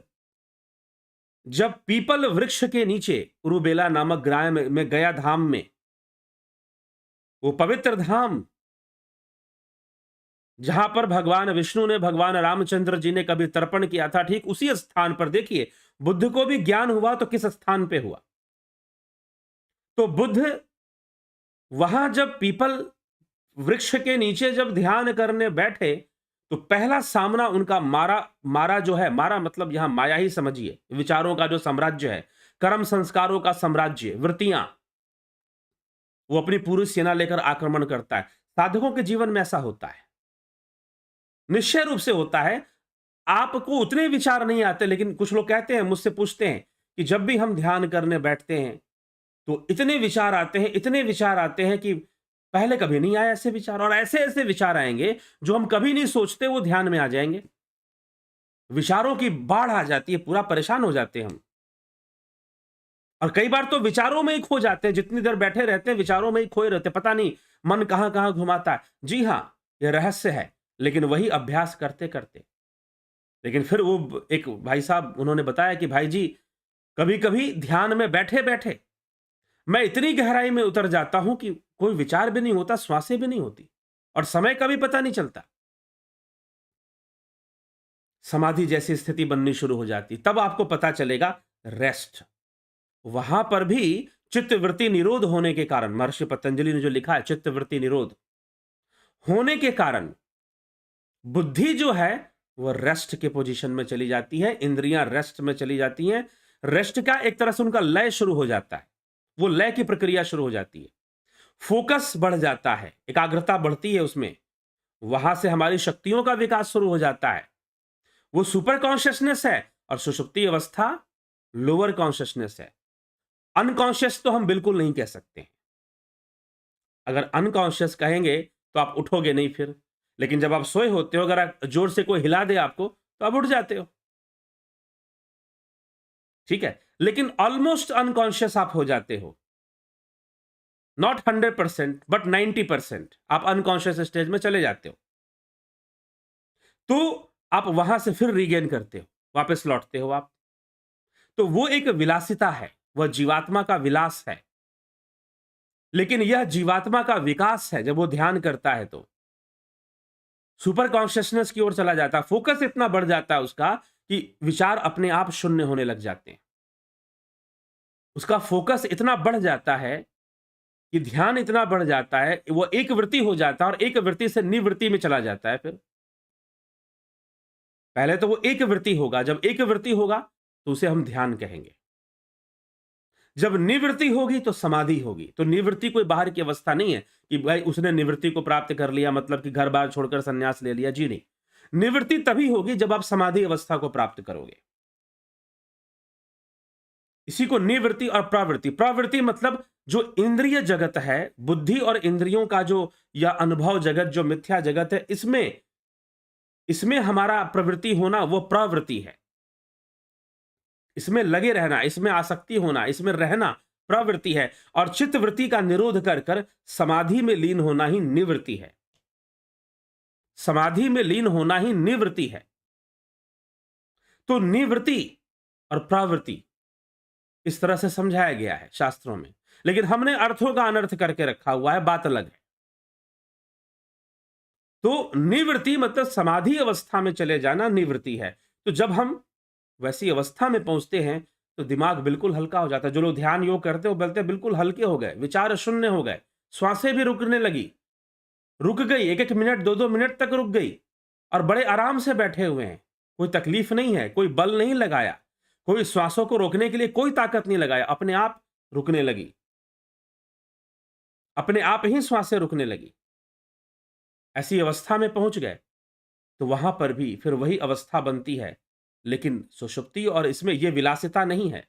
जब पीपल वृक्ष के नीचे उरुबेला नामक ग्राम में गया धाम में, वो पवित्र धाम जहां पर भगवान विष्णु ने भगवान रामचंद्र जी ने कभी तर्पण किया था, ठीक उसी स्थान पर देखिए बुद्ध को भी ज्ञान हुआ तो किस स्थान पे हुआ। तो बुद्ध वहां जब पीपल वृक्ष के नीचे जब ध्यान करने बैठे तो पहला सामना उनका मारा, मारा जो है, मारा मतलब यहां माया ही समझिए, विचारों का जो साम्राज्य है, कर्म संस्कारों का साम्राज्य, वृत्तियां, वो अपनी पूरी सेना लेकर आक्रमण करता है। साधकों के जीवन में ऐसा होता है, निश्चय रूप से होता है। आपको उतने विचार नहीं आते, लेकिन कुछ लोग कहते हैं, मुझसे पूछते हैं कि जब भी हम ध्यान करने बैठते हैं तो इतने विचार आते हैं, इतने विचार आते हैं कि पहले कभी नहीं आए ऐसे विचार, और ऐसे ऐसे विचार आएंगे जो हम कभी नहीं सोचते, वो ध्यान में आ जाएंगे। विचारों की बाढ़ आ जाती है, पूरा परेशान हो जाते हैं हम। और कई बार तो विचारों में ही खो जाते हैं, जितनी देर बैठे रहते हैं विचारों में ही खोए रहते हैं, पता नहीं मन कहां कहां घुमाता है। जी हां, यह रहस्य है, लेकिन वही अभ्यास करते करते। लेकिन फिर वो एक भाई साहब उन्होंने बताया कि भाई जी, कभी कभी ध्यान में बैठे बैठे मैं इतनी गहराई में उतर जाता हूं कि कोई विचार भी नहीं होता, श्वासें भी नहीं होती, और समय का भी पता नहीं चलता। समाधि जैसी स्थिति बननी शुरू हो जाती, तब आपको पता चलेगा रेस्ट। वहां पर भी चित्तवृत्ति निरोध होने के कारण, महर्षि पतंजलि ने जो लिखा है चित्तवृत्ति निरोध होने के कारण, बुद्धि जो है वो रेस्ट के पोजीशन में चली जाती है, इंद्रियां रेस्ट में चली जाती हैं। रेस्ट का एक तरह से उनका लय शुरू हो जाता है, वो लय की प्रक्रिया शुरू हो जाती है। फोकस बढ़ जाता है, एकाग्रता बढ़ती है उसमें, वहां से हमारी शक्तियों का विकास शुरू हो जाता है। वो सुपर कॉन्शियसनेस है, और सुषुप्ति अवस्था लोअर कॉन्शियसनेस है। अनकॉन्शियस तो हम बिल्कुल नहीं कह सकते। अगर अनकॉन्शियस कहेंगे तो आप उठोगे नहीं फिर, लेकिन जब आप सोए होते हो, अगर आप जोर से कोई हिला दे आपको, तो आप उठ जाते हो, ठीक है। लेकिन ऑलमोस्ट अनकॉन्शियस आप हो जाते हो, नॉट 100% बट 90% आप अनकॉन्शियस स्टेज में चले जाते हो। तो आप वहां से फिर रीगेन करते हो, वापस लौटते हो आप। तो वो एक विलासिता है, वह जीवात्मा का विलास है। लेकिन यह जीवात्मा का विकास है जब वो ध्यान करता है, तो सुपर कॉन्शियसनेस की ओर चला जाता है। फोकस इतना बढ़ जाता है उसका कि विचार अपने आप शून्य होने लग जाते हैं। उसका फोकस इतना बढ़ जाता है कि ध्यान इतना बढ़ जाता है, वो एक वृत्ति हो जाता है, और एक वृत्ति से निवृत्ति में चला जाता है। फिर पहले तो वो एक वृत्ति होगा, जब एक वृत्ति होगा तो उसे हम ध्यान कहेंगे। जब निवृत्ति होगी तो समाधि होगी। तो निवृत्ति कोई बाहर की अवस्था नहीं है कि भाई उसने निवृत्ति को प्राप्त कर लिया, मतलब कि घर बार छोड़कर संन्यास ले लिया। जी नहीं, निवृत्ति तभी होगी जब आप समाधि अवस्था को प्राप्त करोगे। इसी को निवृत्ति और प्रवृत्ति, प्रवृत्ति मतलब जो इंद्रिय जगत है, बुद्धि और इंद्रियों का जो या अनुभव जगत, जो मिथ्या जगत है, इसमें हमारा प्रवृत्ति होना वो प्रवृत्ति है। इसमें लगे रहना, इसमें आसक्ति होना, इसमें रहना प्रवृत्ति है। और चित्तवृत्ति का निरोध कर कर समाधि में लीन होना ही निवृत्ति है। समाधि में लीन होना ही निवृत्ति है। तो निवृत्ति और प्रवृत्ति इस तरह से समझाया गया है शास्त्रों में, लेकिन हमने अर्थों का अनर्थ करके रखा हुआ है, बात अलग है। तो निवृत्ति मतलब समाधि अवस्था में चले जाना निवृत्ति है। तो जब हम वैसी अवस्था में पहुंचते हैं तो दिमाग बिल्कुल हल्का हो जाता है। जो लोग ध्यान योग करते हो बोलते हैं बिल्कुल हल्के हो गए, विचार शून्य हो गए, श्वासें भी रुकने लगी, रुक गई, एक एक मिनट, दो दो मिनट तक रुक गई, और बड़े आराम से बैठे हुए हैं। कोई तकलीफ नहीं है, कोई बल नहीं लगाया, कोई श्वासों को रोकने के लिए कोई ताकत नहीं लगाया, अपने आप रुकने लगी, अपने आप ही श्वासें रुकने लगी। ऐसी अवस्था में पहुंच गए तो वहां पर भी फिर वही अवस्था बनती है, लेकिन सुषुप्ति और इसमें यह विलासिता नहीं है,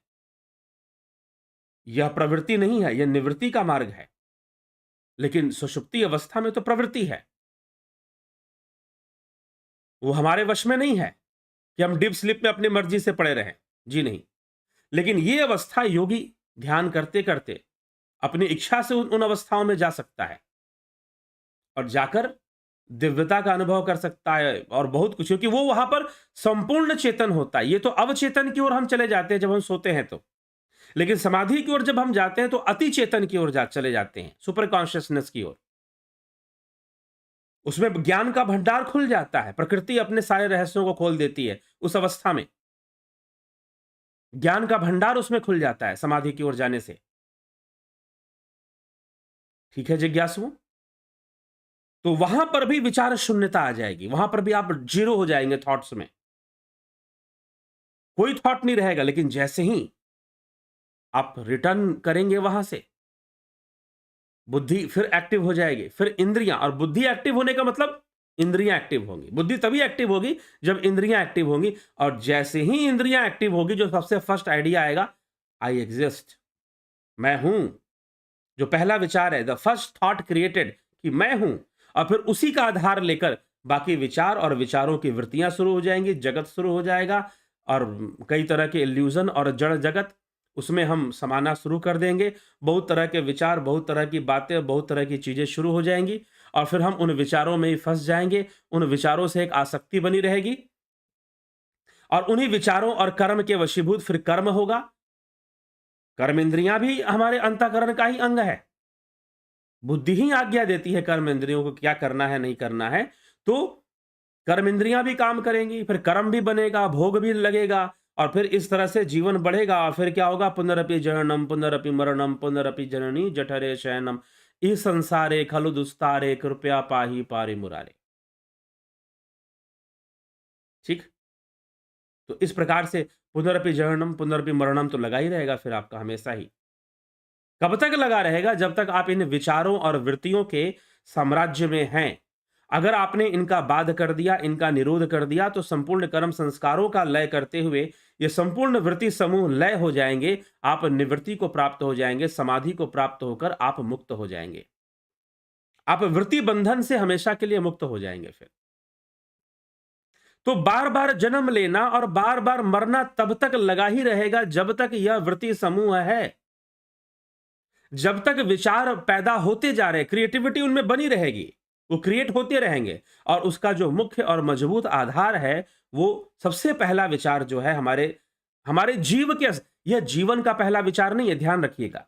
यह प्रवृत्ति नहीं है, यह निवृत्ति का मार्ग है। लेकिन सुषुप्ति अवस्था में तो प्रवृत्ति है, वो हमारे वश में नहीं है कि हम डीप स्लीप में अपनी मर्जी से पड़े रहें। जी नहीं। लेकिन यह अवस्था योगी ध्यान करते करते अपनी इच्छा से उन अवस्थाओं में जा सकता है, और जाकर दिव्यता का अनुभव कर सकता है, और बहुत कुछ, क्योंकि वो वहां पर संपूर्ण चेतन होता है। ये तो अवचेतन की ओर हम चले जाते हैं जब हम सोते हैं तो, लेकिन समाधि की ओर जब हम जाते हैं तो अति चेतन की ओर चले जाते हैं, सुपर कॉन्शियसनेस की ओर। उसमें ज्ञान का भंडार खुल जाता है, प्रकृति अपने सारे रहस्यों को खोल देती है उस अवस्था में। ज्ञान का भंडार उसमें खुल जाता है समाधि की ओर जाने से। ठीक है जिज्ञासुओं? तो वहां पर भी विचार शून्यता आ जाएगी, वहां पर भी आप जीरो हो जाएंगे थॉट्स में, कोई थॉट नहीं रहेगा। लेकिन जैसे ही आप रिटर्न करेंगे वहां से, बुद्धि फिर एक्टिव हो जाएगी, फिर इंद्रियां, और बुद्धि एक्टिव होने का मतलब इंद्रियां एक्टिव होंगी। बुद्धि तभी एक्टिव होगी जब इंद्रियां एक्टिव होंगी, और जैसे ही इंद्रियां एक्टिव होगी जो सबसे फर्स्ट आइडिया आएगा, आई एग्जिस्ट, मैं हूं, जो पहला विचार है, द फर्स्ट थॉट क्रिएटेड, कि मैं हूं, और फिर उसी का आधार लेकर बाकी विचार और विचारों की वृत्तियां शुरू हो जाएंगी, जगत शुरू हो जाएगा, और कई तरह के इल्यूजन और जड़ जगत, उसमें हम समाना शुरू कर देंगे। बहुत तरह के विचार, बहुत तरह की बातें, बहुत तरह की चीजें शुरू हो जाएंगी, और फिर हम उन विचारों में ही फंस जाएंगे। उन विचारों से एक आसक्ति बनी रहेगी, और उन्हीं विचारों और कर्म के वशीभूत फिर कर्म होगा। कर्म इंद्रियां भी हमारे अंतःकरण का ही अंग है। बुद्धि ही आज्ञा देती है कर्म इंद्रियों को क्या करना है, नहीं करना है। तो कर्म इंद्रियां भी काम करेंगी, फिर कर्म भी बनेगा, भोग भी लगेगा, और फिर इस तरह से जीवन बढ़ेगा। और फिर क्या होगा? पुनरपि जननम पुनरपि मरणम पुनरपि जननी जठरे शयनम इस संसारे खलु दुस्तारे कृपया पाही पारि मुरारे। ठीक। तो इस प्रकार से पुनरपि जननम पुनरपि मरणम तो लगा ही रहेगा फिर आपका हमेशा ही। कब तक लगा रहेगा? जब तक आप इन विचारों और वृत्तियों के साम्राज्य में हैं। अगर आपने इनका बाध कर दिया, इनका निरोध कर दिया, तो संपूर्ण कर्म संस्कारों का लय करते हुए ये संपूर्ण वृत्ति समूह लय हो जाएंगे। आप निवृत्ति को प्राप्त हो जाएंगे, समाधि को प्राप्त होकर आप मुक्त हो जाएंगे। आप वृत्ति बंधन से हमेशा के लिए मुक्त हो जाएंगे फिर। तो बार बार जन्म लेना और बार बार मरना तब तक लगा ही रहेगा जब तक यह वृत्ति समूह है। जब तक विचार पैदा होते जा रहे, क्रिएटिविटी उनमें बनी रहेगी, वो क्रिएट होते रहेंगे, और उसका जो मुख्य और मजबूत आधार है, वो सबसे पहला विचार जो है हमारे हमारे जीव के, यह जीवन का पहला विचार नहीं है, ध्यान रखिएगा।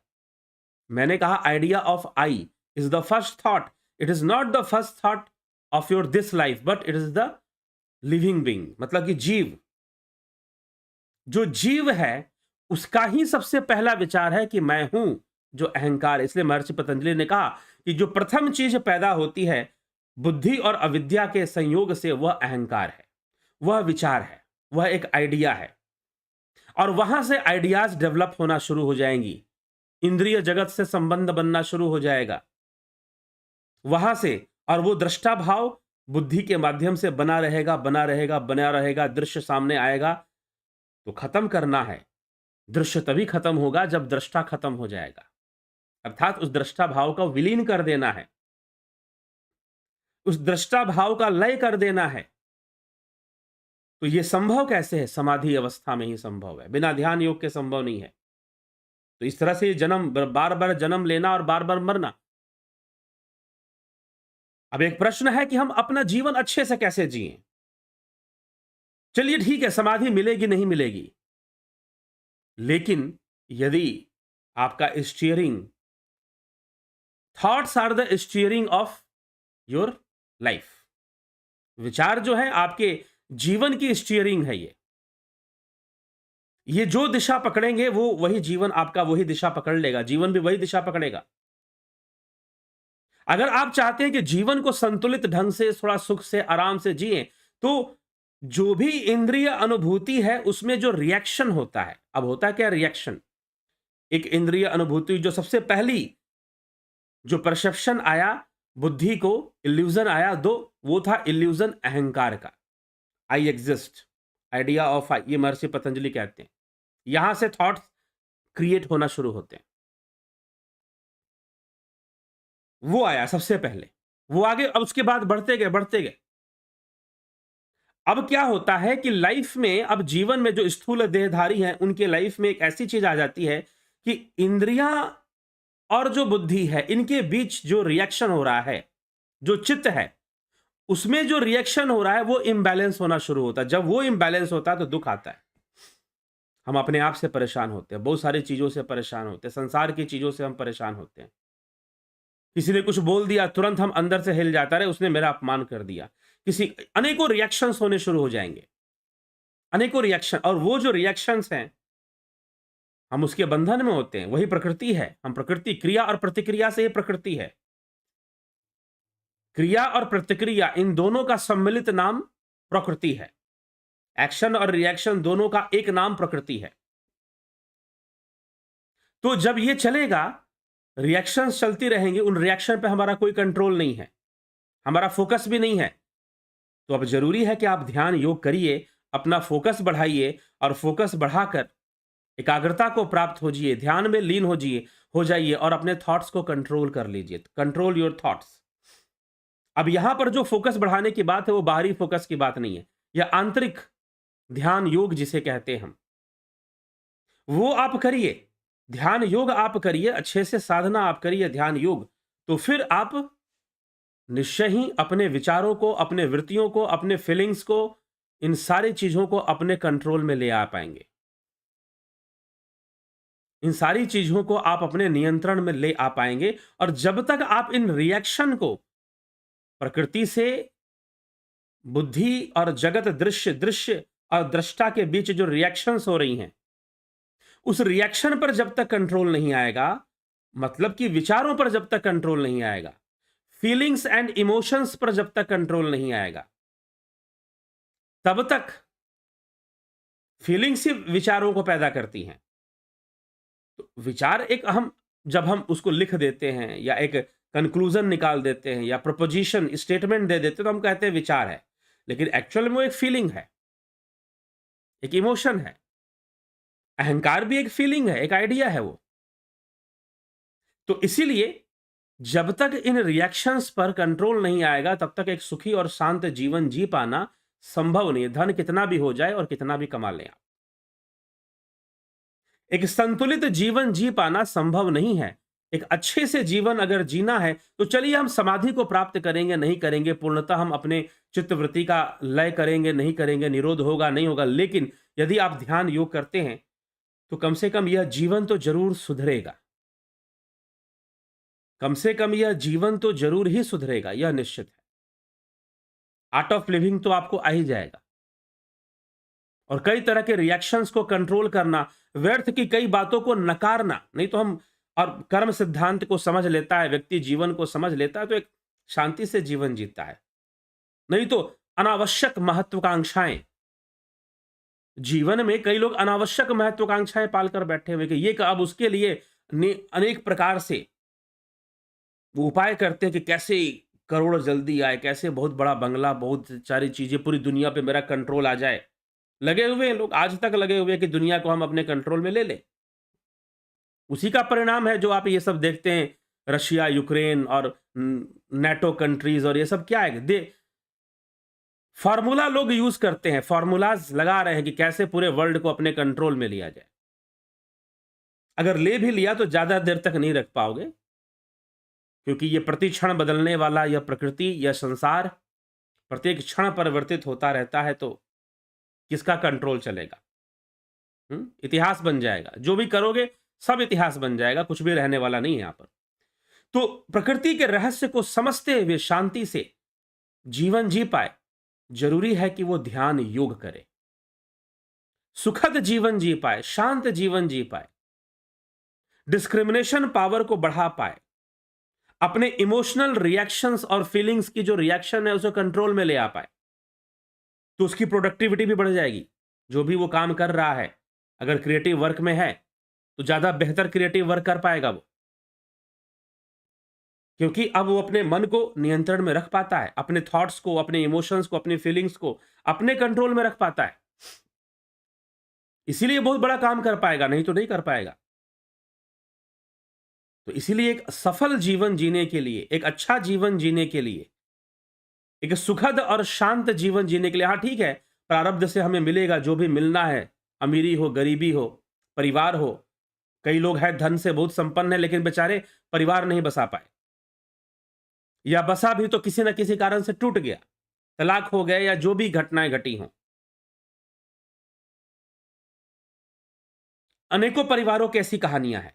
मैंने कहा idea of I is the first thought. It is not the first thought of your this life, but it is the living being, मतलब कि जीव, जो जीव है उसका ही सबसे पहला विचार है कि मैं हूं, जो अहंकार है। इसलिए महर्षि पतंजलि ने कहा कि जो प्रथम चीज पैदा होती है बुद्धि और अविद्या के संयोग से, वह अहंकार है, वह विचार है, वह एक आइडिया है। और वहां से आइडियाज डेवलप होना शुरू हो जाएंगी, इंद्रिय जगत से संबंध बनना शुरू हो जाएगा वहां से, और वो दृष्टा भाव बुद्धि के माध्यम से बना रहेगा, बना रहेगा, बना रहेगा, दृश्य सामने आएगा। तो खत्म करना है, दृश्य तभी खत्म होगा जब दृष्टा खत्म हो जाएगा, अर्थात उस दृष्टा भाव का विलीन कर देना है, उस दृष्टा भाव का लय कर देना है। तो यह संभव कैसे है? समाधि अवस्था में ही संभव है, बिना ध्यान योग के संभव नहीं है। तो इस तरह से जन्म, बार बार जन्म लेना और बार बार मरना। अब एक प्रश्न है कि हम अपना जीवन अच्छे से कैसे जिएं? चलिए ठीक है, समाधि मिलेगी नहीं मिलेगी, लेकिन यदि आपका steering, thoughts are the steering of your life, विचार जो है आपके जीवन की स्टीयरिंग है। ये जो दिशा पकड़ेंगे वो वही जीवन आपका वही दिशा पकड़ लेगा, जीवन भी वही दिशा पकड़ेगा। अगर आप चाहते हैं कि जीवन को संतुलित ढंग से, थोड़ा सुख से, आराम से जिए, तो जो भी इंद्रिय अनुभूति है उसमें जो रिएक्शन होता है, अब होता है क्या रिएक्शन? एक इंद्रिय अनुभूति जो सबसे पहली जो परसेप्शन आया बुद्धि को, इल्यूजन आया दो, वो था इल्यूजन अहंकार का, आई एग्जिस्ट, आइडिया ऑफ आई, ये महर्षि पतंजलि कहते हैं। यहां से थॉट्स क्रिएट होना शुरू होते हैं। वो आया सबसे पहले, वो आगे, अब उसके बाद बढ़ते गए बढ़ते गए। अब क्या होता है कि लाइफ में, अब जीवन में जो स्थूल देहधारी हैं उनके लाइफ में एक ऐसी चीज आ जाती है कि इंद्रियां और जो बुद्धि है इनके बीच जो रिएक्शन हो रहा है, जो चित्त है उसमें जो रिएक्शन हो रहा है वो इम्बैलेंस होना शुरू होता है। जब वो इम्बैलेंस होता है तो दुख आता है, हम अपने आप से परेशान होते हैं, बहुत सारी चीजों से परेशान होते हैं, संसार की चीजों से हम परेशान होते हैं। किसी ने कुछ बोल दिया, तुरंत हम अंदर से हिल जाता है, उसने मेरा अपमान कर दिया, किसी, अनेकों रिएक्शंस होने शुरू हो जाएंगे, अनेकों रिएक्शन। और वो जो रिएक्शंस हैं हम उसके बंधन में होते हैं, वही प्रकृति है। हम प्रकृति, क्रिया और प्रतिक्रिया से ये प्रकृति है। क्रिया और प्रतिक्रिया इन दोनों का सम्मिलित नाम प्रकृति है। एक्शन और रिएक्शन दोनों का एक नाम प्रकृति है। तो जब ये चलेगा, रिएक्शंस चलती रहेंगी, उन रिएक्शन पे हमारा कोई कंट्रोल नहीं है, हमारा फोकस भी नहीं है। तो अब जरूरी है कि आप ध्यान योग करिए, अपना फोकस बढ़ाइए, और फोकस बढ़ाकर एकाग्रता को प्राप्त होजिए, ध्यान में लीन हो जाइए और अपने थॉट्स को कंट्रोल कर लीजिए। Control your thoughts. अब यहां पर जो फोकस बढ़ाने की बात है वो बाहरी फोकस की बात नहीं है, यह आंतरिक ध्यान योग जिसे कहते हैं हम, वो आप करिए। ध्यान योग आप करिए, अच्छे से साधना आप करिए ध्यान योग, तो फिर आप निश्चय ही अपने विचारों को, अपने वृत्तियों को, अपने फीलिंग्स को, इन सारी चीजों को अपने कंट्रोल में ले आ पाएंगे। इन सारी चीजों को आप अपने नियंत्रण में ले आ पाएंगे। और जब तक आप इन रिएक्शन को, प्रकृति से बुद्धि और जगत, दृश्य दृश्य और दृष्टा के बीच जो रिएक्शंस हो रही हैं, उस रिएक्शन पर जब तक कंट्रोल नहीं आएगा, मतलब कि विचारों पर जब तक कंट्रोल नहीं आएगा, फीलिंग्स एंड इमोशंस पर जब तक कंट्रोल नहीं आएगा, तब तक फीलिंग्स ही विचारों को पैदा करती हैं। तो विचार एक जब हम उसको लिख देते हैं या एक कंक्लूजन निकाल देते हैं या प्रपोजिशन स्टेटमेंट दे देते हैं, तो हम कहते हैं विचार है, लेकिन एक्चुअल में वो एक फीलिंग है, एक इमोशन है। अहंकार भी एक फीलिंग है, एक आइडिया है वो। तो इसीलिए जब तक इन रिएक्शंस पर कंट्रोल नहीं आएगा, तब तक एक सुखी और शांत जीवन जी पाना संभव नहीं है, धन कितना भी हो जाए और कितना भी कमा लें आप। एक संतुलित जीवन जी पाना संभव नहीं है। एक अच्छे से जीवन अगर जीना है तो चलिए हम समाधि को प्राप्त करेंगे, नहीं करेंगे, पूर्णतः हम अपने चित्तवृत्ति का लय करेंगे, नहीं करेंगे, निरोध होगा, नहीं होगा, लेकिन यदि आप ध्यान योग करते हैं तो कम से कम यह जीवन तो जरूर सुधरेगा। कम से कम यह जीवन तो जरूर ही सुधरेगा, यह निश्चित है। आर्ट ऑफ लिविंग तो आपको आ ही जाएगा। और कई तरह के रिएक्शंस को कंट्रोल करना, व्यर्थ की कई बातों को नकारना, नहीं तो हम, और कर्म सिद्धांत को समझ लेता है व्यक्ति, जीवन को समझ लेता है, तो एक शांति से जीवन जीता है। नहीं तो अनावश्यक महत्वाकांक्षाएं, जीवन में कई लोग अनावश्यक महत्वाकांक्षाएं पालकर बैठे हुए कि ये अब उसके लिए अनेक प्रकार से वो उपाय करते हैं कि कैसे करोड़ जल्दी आए, कैसे बहुत बड़ा बंगला, बहुत सारी चीजें, पूरी दुनिया पे मेरा कंट्रोल आ जाए। लगे हुए हैं लोग, आज तक लगे हुए हैं कि दुनिया को हम अपने कंट्रोल में ले लें। उसी का परिणाम है जो आप ये सब देखते हैं, रशिया, यूक्रेन और नेटो कंट्रीज और ये सब क्या है, फॉर्मूला लोग यूज करते हैं, फॉर्मूलाज लगा रहे हैं कि कैसे पूरे वर्ल्ड को अपने कंट्रोल में लिया जाए। अगर ले भी लिया तो ज्यादा देर तक नहीं रख पाओगे, क्योंकि ये प्रति क्षण बदलने वाला यह प्रकृति, यह संसार प्रत्येक क्षण परिवर्तित होता रहता है, तो किसका कंट्रोल चलेगा? इतिहास बन जाएगा, जो भी करोगे सब इतिहास बन जाएगा, कुछ भी रहने वाला नहीं है यहां पर। तो प्रकृति के रहस्य को समझते हुए शांति से जीवन जी पाए, जरूरी है कि वो ध्यान योग करे, सुखद जीवन जी पाए, शांत जीवन जी पाए, डिस्क्रिमिनेशन पावर को बढ़ा पाए, अपने इमोशनल रिएक्शंस और फीलिंग्स की जो रिएक्शन है उसे कंट्रोल में ले आ पाए, तो उसकी प्रोडक्टिविटी भी बढ़ जाएगी। जो भी वो काम कर रहा है, अगर क्रिएटिव वर्क में है तो ज्यादा बेहतर क्रिएटिव वर्क कर पाएगा वो, क्योंकि अब वो अपने मन को नियंत्रण में रख पाता है, अपने थॉट्स को, अपने इमोशंस को, अपनी फीलिंग्स को अपने कंट्रोल में रख पाता है। इसीलिए बहुत बड़ा काम कर पाएगा, नहीं तो नहीं कर पाएगा। तो इसीलिए एक सफल जीवन जीने के लिए, एक अच्छा जीवन जीने के लिए, एक सुखद और शांत जीवन जीने के लिए, हाँ ठीक है, प्रारब्ध से हमें मिलेगा जो भी मिलना है, अमीरी हो, गरीबी हो, परिवार हो। कई लोग हैं धन से बहुत संपन्न है, लेकिन बेचारे परिवार नहीं बसा पाए, या बसा भी तो किसी न किसी कारण से टूट गया, तलाक हो गए, या जो भी घटनाएं घटी हों। अनेकों परिवारों की ऐसी कहानियां हैं,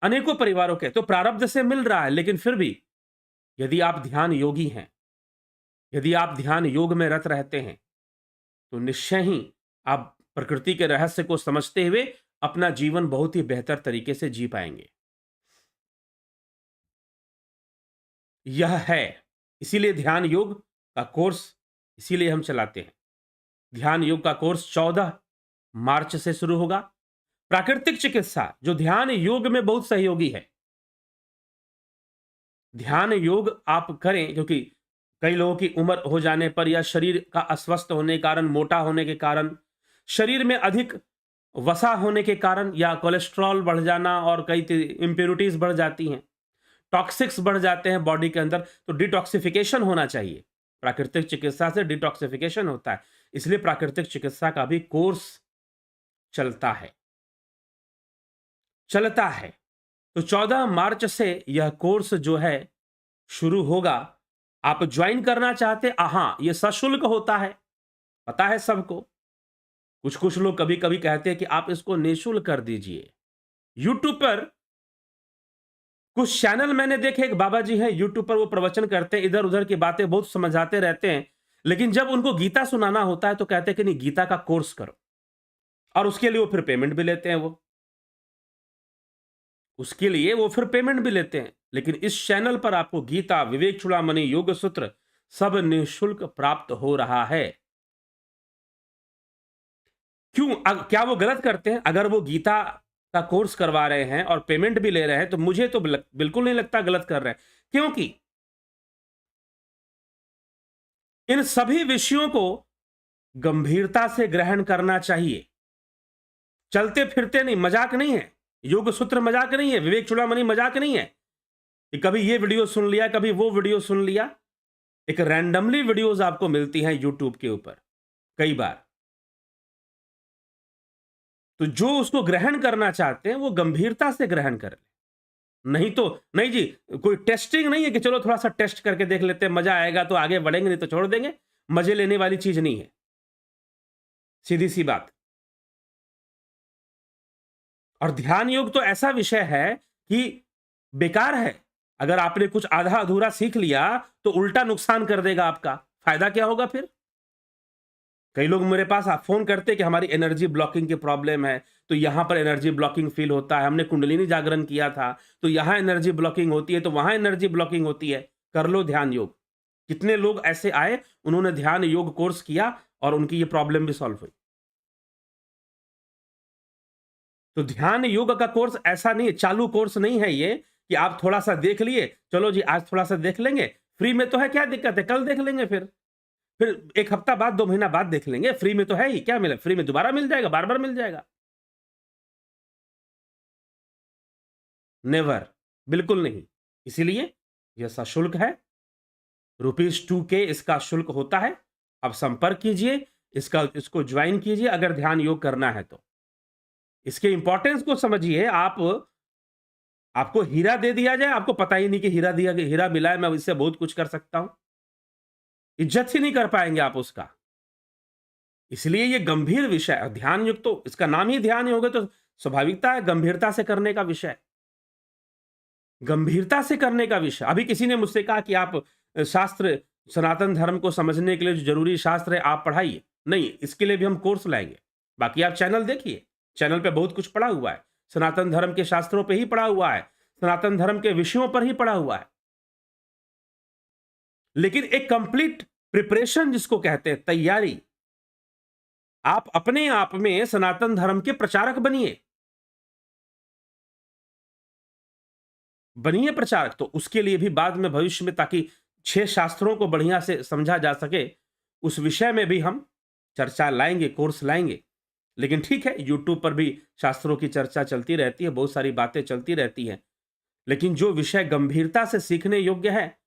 अनेकों परिवारों के। तो प्रारब्ध से मिल रहा है, लेकिन फिर भी यदि आप ध्यान योगी हैं, यदि आप ध्यान योग में रत रहते हैं, तो निश्चय ही आप प्रकृति के रहस्य को समझते हुए अपना जीवन बहुत ही बेहतर तरीके से जी पाएंगे। यह है, इसीलिए ध्यान योग का कोर्स इसीलिए हम चलाते हैं। ध्यान योग का कोर्स 14 मार्च से शुरू होगा। प्राकृतिक चिकित्सा जो ध्यान योग में बहुत सहयोगी है, ध्यान योग आप करें, क्योंकि कई लोगों की उम्र हो जाने पर या शरीर का अस्वस्थ होने के कारण, मोटा होने के कारण, शरीर में अधिक वसा होने के कारण या कोलेस्ट्रॉल बढ़ जाना और कई इम्प्योरिटीज बढ़ जाती हैं, टॉक्सिक्स बढ़ जाते हैं बॉडी के अंदर, तो डिटॉक्सिफिकेशन होना चाहिए। प्राकृतिक चिकित्सा से डिटॉक्सिफिकेशन होता है, इसलिए प्राकृतिक चिकित्सा का भी कोर्स चलता है, चलता है। तो 14 मार्च से यह कोर्स जो है शुरू होगा। आप ज्वाइन करना चाहते, हाँ, ये सशुल्क होता है, पता है सबको। कुछ कुछ लोग कभी कभी कहते हैं कि आप इसको निःशुल्क कर दीजिए। यूट्यूब पर कुछ चैनल मैंने देखे, एक बाबा जी हैं यूट्यूब पर, वो प्रवचन करते हैं, इधर उधर की बातें बहुत समझाते रहते हैं, लेकिन जब उनको गीता सुनाना होता है तो कहते हैं कि नहीं, गीता का कोर्स करो, और उसके लिए वो फिर पेमेंट भी लेते हैं। उसके लिए वो फिर पेमेंट भी लेते हैं। लेकिन इस चैनल पर आपको गीता, विवेक चूड़ामणि, योग सूत्र सब निःशुल्क प्राप्त हो रहा है। क्यों? क्या वो गलत करते हैं? अगर वो गीता का कोर्स करवा रहे हैं और पेमेंट भी ले रहे हैं, तो मुझे तो बिल्कुल नहीं लगता गलत कर रहे हैं, क्योंकि इन सभी विषयों को गंभीरता से ग्रहण करना चाहिए। चलते फिरते नहीं, मजाक नहीं है। योग सूत्र मजाक नहीं है, विवेक चूड़ामणि मजाक नहीं है कि कभी ये वीडियो सुन लिया, कभी वो वीडियो सुन लिया। एक रैंडमली वीडियोस आपको मिलती हैं यूट्यूब के ऊपर कई बार। तो जो उसको ग्रहण करना चाहते हैं वो गंभीरता से ग्रहण कर ले। नहीं तो नहीं जी, कोई टेस्टिंग नहीं है कि चलो थोड़ा सा टेस्ट करके देख लेते हैं, मजा आएगा तो आगे बढ़ेंगे, नहीं तो छोड़ देंगे। मजे लेने वाली चीज नहीं है, सीधी सी बात। और ध्यान योग तो ऐसा विषय है कि बेकार है। अगर आपने कुछ आधा अधूरा सीख लिया तो उल्टा नुकसान कर देगा आपका। फायदा क्या होगा फिर? कई लोग मेरे पास फोन करते कि हमारी एनर्जी ब्लॉकिंग की प्रॉब्लम है, तो यहां पर एनर्जी ब्लॉकिंग फील होता है, हमने कुंडलिनी जागरण किया था तो यहां एनर्जी ब्लॉकिंग होती है, तो वहां एनर्जी ब्लॉकिंग होती है, कर लो ध्यान योग। कितने लोग ऐसे आए, उन्होंने ध्यान योग कोर्स किया और उनकी ये प्रॉब्लम भी सॉल्व हुई। तो ध्यान योग का कोर्स ऐसा नहीं है, चालू कोर्स नहीं है ये कि आप थोड़ा सा देख लिए, चलो जी आज थोड़ा सा देख लेंगे, फ्री में तो है, क्या दिक्कत है, कल देख लेंगे, फिर एक हफ्ता बाद, 2 महीना बाद देख लेंगे, फ्री में तो है ही, क्या मिले, फ्री में दोबारा मिल जाएगा, बार बार मिल जाएगा। नेवर, बिल्कुल नहीं। इसीलिए यह सशुल्क है, ₹2 इसका शुल्क होता है। आप संपर्क कीजिए, इसको ज्वाइन कीजिए अगर ध्यान योग करना है तो। इसके इंपॉर्टेंस को समझिए। आपको हीरा दे दिया जाए, आपको पता ही नहीं कि हीरा मिला है, मैं इससे बहुत कुछ कर सकता हूं, इज्जत ही नहीं कर पाएंगे आप उसका। इसलिए ये गंभीर विषय है। ध्यान योग तो इसका नाम ही ध्यान योग है, तो स्वाभाविकता है गंभीरता से करने का विषय, गंभीरता से करने का विषय। अभी किसी ने मुझसे कहा कि आप शास्त्र, सनातन धर्म को समझने के लिए जो जरूरी शास्त्र है आप पढ़ाइए। नहीं, इसके लिए भी हम कोर्स लाएंगे। बाकी आप चैनल देखिए, चैनल पे बहुत कुछ पढ़ा हुआ है, सनातन धर्म के शास्त्रों पे ही पढ़ा हुआ है, सनातन धर्म के विषयों पर ही पढ़ा हुआ है। लेकिन एक कंप्लीट प्रिपरेशन जिसको कहते हैं, तैयारी, आप अपने आप में सनातन धर्म के प्रचारक बनिए, बनिए प्रचारक। तो उसके लिए भी बाद में भविष्य में, ताकि 6 शास्त्रों को बढ़िया से समझा जा सके, उस विषय में भी हम चर्चा लाएंगे, कोर्स लाएंगे। लेकिन ठीक है, यूट्यूब पर भी शास्त्रों की चर्चा चलती रहती है, बहुत सारी बातें चलती रहती हैं। लेकिन जो विषय गंभीरता से सीखने योग्य है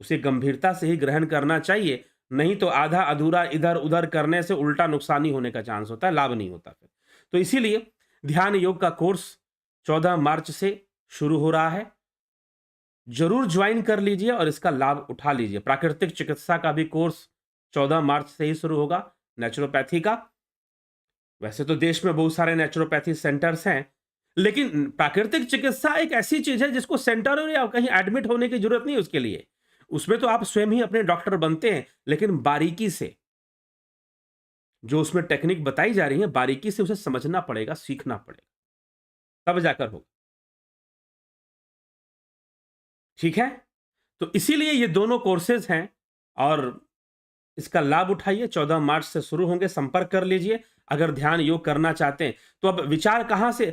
उसे गंभीरता से ही ग्रहण करना चाहिए। नहीं तो आधा अधूरा इधर उधर करने से उल्टा नुकसान ही होने का चांस होता है, लाभ नहीं होता फिर। तो इसीलिए ध्यान योग का कोर्स 14 मार्च से शुरू हो रहा है, जरूर ज्वाइन कर लीजिए और इसका लाभ उठा लीजिए। प्राकृतिक चिकित्सा का भी कोर्स 14 मार्च से ही शुरू होगा, नेचुरोपैथी का। वैसे तो देश में बहुत सारे नेचुरोपैथी सेंटर्स हैं, लेकिन प्राकृतिक चिकित्सा एक ऐसी चीज है जिसको सेंटर या कहीं एडमिट होने की जरूरत नहीं उसके लिए। उसमें तो आप स्वयं ही अपने डॉक्टर बनते हैं, लेकिन बारीकी से जो उसमें टेक्निक बताई जा रही है, बारीकी से उसे समझना पड़ेगा, सीखना पड़ेगा, तब जाकर होगा। ठीक है? तो इसीलिए ये दोनों कोर्सेज हैं और इसका लाभ उठाइए। 14 मार्च से शुरू होंगे, संपर्क कर लीजिए अगर ध्यान योग करना चाहते हैं। तो अब विचार कहां से,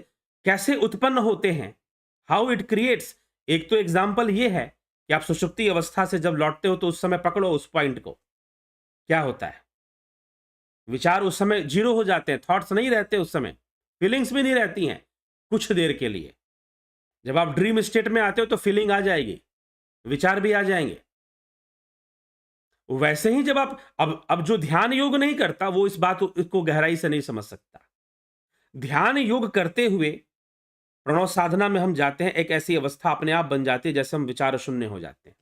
कैसे उत्पन्न होते हैं, हाउ इट क्रिएट्स। एक तो एग्जाम्पल ये है कि आप सुषुप्ति अवस्था से जब लौटते हो तो उस समय पकड़ो उस पॉइंट को, क्या होता है, विचार उस समय जीरो हो जाते हैं, थॉट्स नहीं रहते उस समय। फीलिंग्स भी नहीं रहती हैं कुछ देर के लिए। जब आप ड्रीम स्टेट में आते हो तो फीलिंग आ जाएगी, विचार भी आ जाएंगे। वैसे ही जब आप अब जो ध्यान योग नहीं करता वो इस बात को गहराई से नहीं समझ सकता। ध्यान योग करते हुए प्रणव साधना में हम जाते हैं, एक ऐसी अवस्था अपने आप बन जाती है जैसे हम विचार शून्य हो जाते हैं।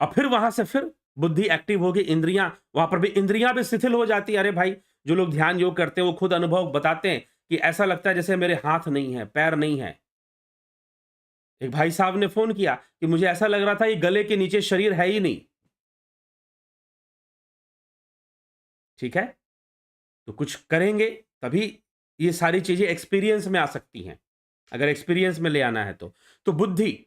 और फिर वहां से फिर बुद्धि एक्टिव होगी, इंद्रियां, वहां पर भी इंद्रियां भी शिथिल हो जाती है। अरे भाई, जो लोग ध्यान योग करते हैं वो खुद अनुभव बताते हैं कि ऐसा लगता है जैसे मेरे हाथ नहीं है, पैर नहीं है। एक भाई साहब ने फोन किया कि मुझे ऐसा लग रहा था ये गले के नीचे शरीर है ही नहीं। ठीक है, तो कुछ करेंगे तभी ये सारी चीजें एक्सपीरियंस में आ सकती हैं, अगर एक्सपीरियंस में ले आना है तो बुद्धि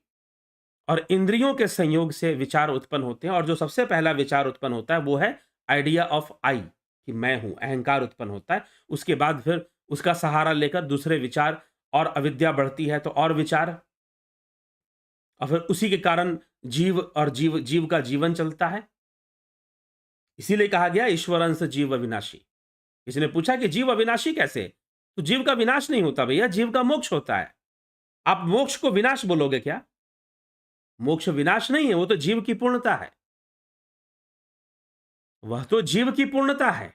और इंद्रियों के संयोग से विचार उत्पन्न होते हैं। और जो सबसे पहला विचार उत्पन्न होता है वो है आइडिया ऑफ आई, कि मैं हूं, अहंकार उत्पन्न होता है। उसके बाद फिर उसका सहारा लेकर दूसरे विचार, और अविद्या बढ़ती है तो और विचार, और फिर उसी के कारण जीव और जीव का जीवन चलता है। इसीलिए कहा गया ईश्वर अंश जीव अविनाशी। किसी ने पूछा कि जीव अविनाशी कैसे? तो जीव का विनाश नहीं होता भैया, जीव का मोक्ष होता है। आप मोक्ष को विनाश बोलोगे क्या? मोक्ष विनाश नहीं है, वो तो जीव की पूर्णता है, वह तो जीव की पूर्णता है।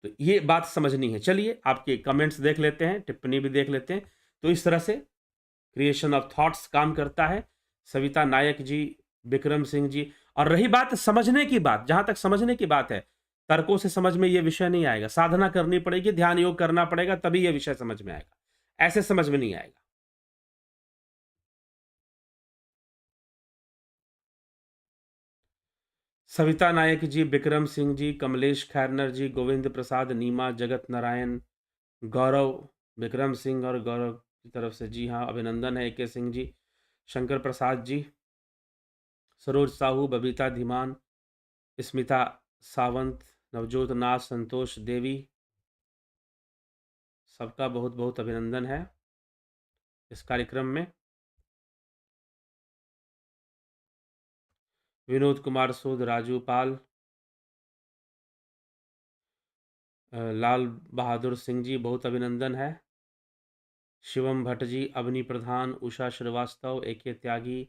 तो ये बात समझनी है। चलिए आपके कमेंट्स देख लेते हैं, टिप्पणी भी देख लेते हैं। तो इस तरह से क्रिएशन ऑफ थॉट्स काम करता है। सविता नायक जी, विक्रम सिंह जी। और रही बात समझने की बात, जहां तक समझने की बात है, तर्कों से समझ में ये विषय नहीं आएगा, साधना करनी पड़ेगी, ध्यान योग करना पड़ेगा, तभी ये विषय समझ में आएगा, ऐसे समझ में नहीं आएगा। सविता नायक जी, विक्रम सिंह जी, कमलेश खैरनर जी, गोविंद प्रसाद, नीमा, जगत नारायण, गौरव, विक्रम सिंह और गौरव की तरफ से जी हाँ अभिनंदन है। AK सिंह जी, शंकर प्रसाद जी, सरोज साहू, बबीता धीमान, स्मिता सावंत, नवजोत नाथ, संतोष देवी, सबका बहुत बहुत अभिनंदन है इस कार्यक्रम में। विनोद कुमार सूद, राजू पाल, लाल बहादुर सिंह जी, बहुत अभिनंदन है। शिवम भट्ट जी, अवनी प्रधान, उषा श्रीवास्तव, AK त्यागी,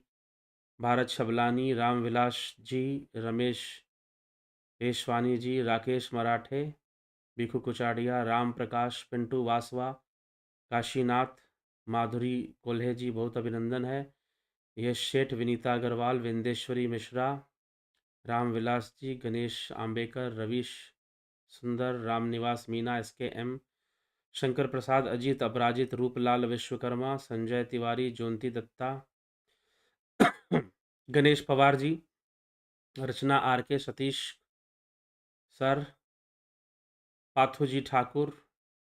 भारत शबलानी, रामविलास जी, रमेश पेशवानी जी, राकेश मराठे, भिखू कुचाडिया, राम प्रकाश, पिंटू वासवा, काशीनाथ, माधुरी कोल्हे जी, बहुत अभिनंदन है। यश शेठ, विनीता अग्रवाल, विंदेश्वरी मिश्रा, रामविलास जी, गणेश आंबेकर, रवीश सुंदर, रामनिवास मीना, SKM, शंकर प्रसाद, अजीत अपराजित, रूपलाल विश्वकर्मा, संजय तिवारी, ज्योति दत्ता, गणेश पवार जी, रचना RK, सतीश सर, पाथू जी ठाकुर,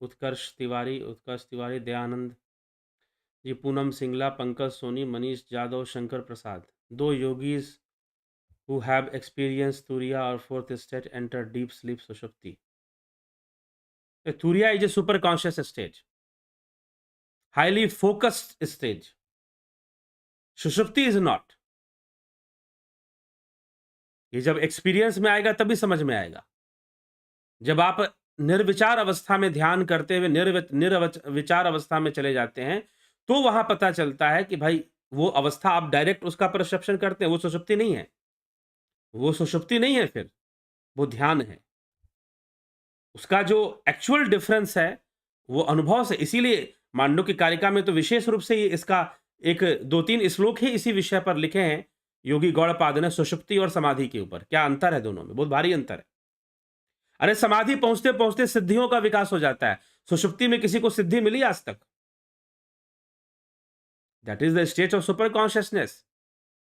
उत्कर्ष तिवारी, दयानंद जी, पूनम सिंगला, पंकज सोनी, मनीष जादव, शंकर प्रसाद। दो yogis who have experienced Turiya or fourth state enter deep sleep sushupti. Turiya is a super conscious stage, highly focused stage. सुषुप्ति is not. ये जब एक्सपीरियंस में आएगा तभी समझ में आएगा। जब आप निर्विचार अवस्था में ध्यान करते हुए निर्विचार अवस्था में चले जाते हैं तो वहां पता चलता है कि भाई वो अवस्था आप डायरेक्ट उसका परसेप्शन करते हैं, वो सुषुप्ति नहीं है, वो सुषुप्ति नहीं है, फिर वो ध्यान है। उसका जो एक्चुअल डिफरेंस है वो अनुभव से। इसीलिए मांडू की कारिका में तो विशेष रूप से इसका एक 2-3 श्लोक ही इसी विषय पर लिखे हैं योगी गौड़पाद ने, सुषुप्ति और समाधि के ऊपर। क्या अंतर है दोनों में? बहुत भारी अंतर है। अरे समाधि पहुंचते पहुंचते सिद्धियों का विकास हो जाता है, सुषुप्ति में किसी को सिद्धि मिली आज तक? That is the state of super consciousness.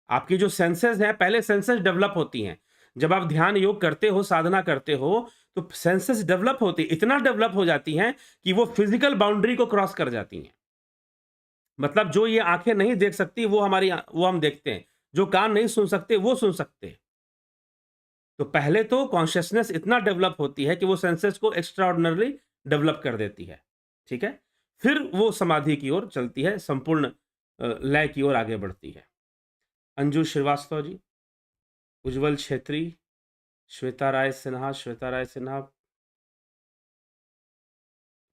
आपकी जो सेंसेस हैं, पहले सेंसेस डेवलप होती हैं। जब आप ध्यान योग करते हो, साधना करते हो, तो सेंसेस डेवलप होती, इतना डेवलप हो जाती हैं कि वो फिजिकल बाउंड्री को क्रॉस कर जाती हैं। मतलब जो ये आंखें नहीं देख सकती वो हम देखते हैं, जो कान नहीं सुन सकते वो सुन सकते हैं। तो पहले तो कॉन्शियसनेस इतना डेवलप होती है कि वो सेंसेस को एक्स्ट्राऑर्डिनरली डेवलप कर देती है। ठीक है, फिर वो समाधि की ओर चलती है, संपूर्ण लय की ओर आगे बढ़ती है। अंजू श्रीवास्तव जी, उज्जवल छेत्री, श्वेता राय सिन्हा,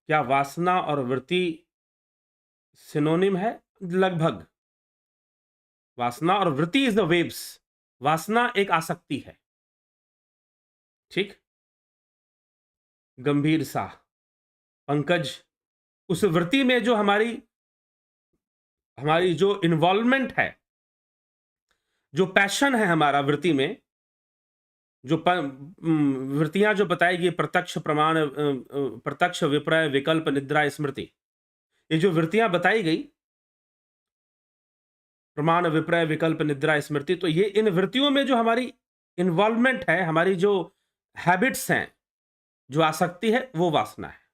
क्या वासना और वृत्ति सिनोनिम है? लगभग। वासना और वृत्ति इज द वेव्स। वासना एक आसक्ति है, ठीक। गंभीर सा पंकज, उस वृत्ति में जो हमारी हमारी जो इन्वॉल्वमेंट है, जो पैशन है हमारा वृत्ति में, जो वृत्तियां जो बताएगी प्रत्यक्ष प्रमाण, प्रत्यक्ष विपर्य विकल्प निद्रा स्मृति, ये जो वृत्तियां बताई गई, प्रमाण विपर्य विकल्प निद्रा स्मृति, तो ये इन वृत्तियों में जो हमारी इन्वॉल्वमेंट है, हमारी जो हैबिट्स हैं, जो आसक्ति है, वो वासना है।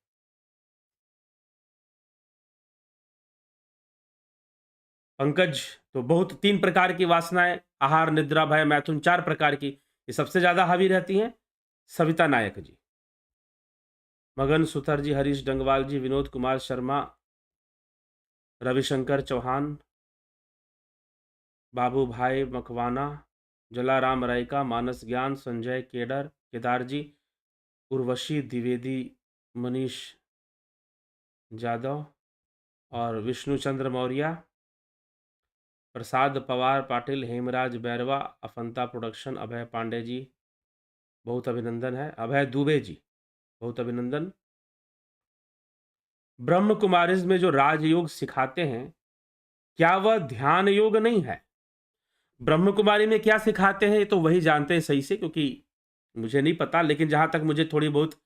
पंकज, तो बहुत 3 प्रकार की वासनाएं, आहार निद्रा भय मैथुन, 4 प्रकार की, ये सबसे ज्यादा हावी रहती हैं। सविता नायक जी, मगन सुथर जी, हरीश डंगवाल जी, विनोद कुमार शर्मा, रविशंकर चौहान, बाबू भाई मकवाना, जलाराम रायका, मानस ज्ञान, संजय केदार जी, उर्वशी द्विवेदी, मनीष जादव और विष्णुचंद्र मौर्य, प्रसाद पवार पाटिल, हेमराज बैरवा, अफंता प्रोडक्शन, अभय पांडे जी, बहुत अभिनंदन है। अभय दुबे जी, बहुत अभिनंदन। ब्रह्म कुमारीज में जो राजयोग सिखाते हैं, क्या वह ध्यान योग नहीं है? ब्रह्म कुमारी में क्या सिखाते हैं, तो वही जानते हैं सही से, क्योंकि मुझे नहीं पता, लेकिन जहां तक मुझे थोड़ी बहुत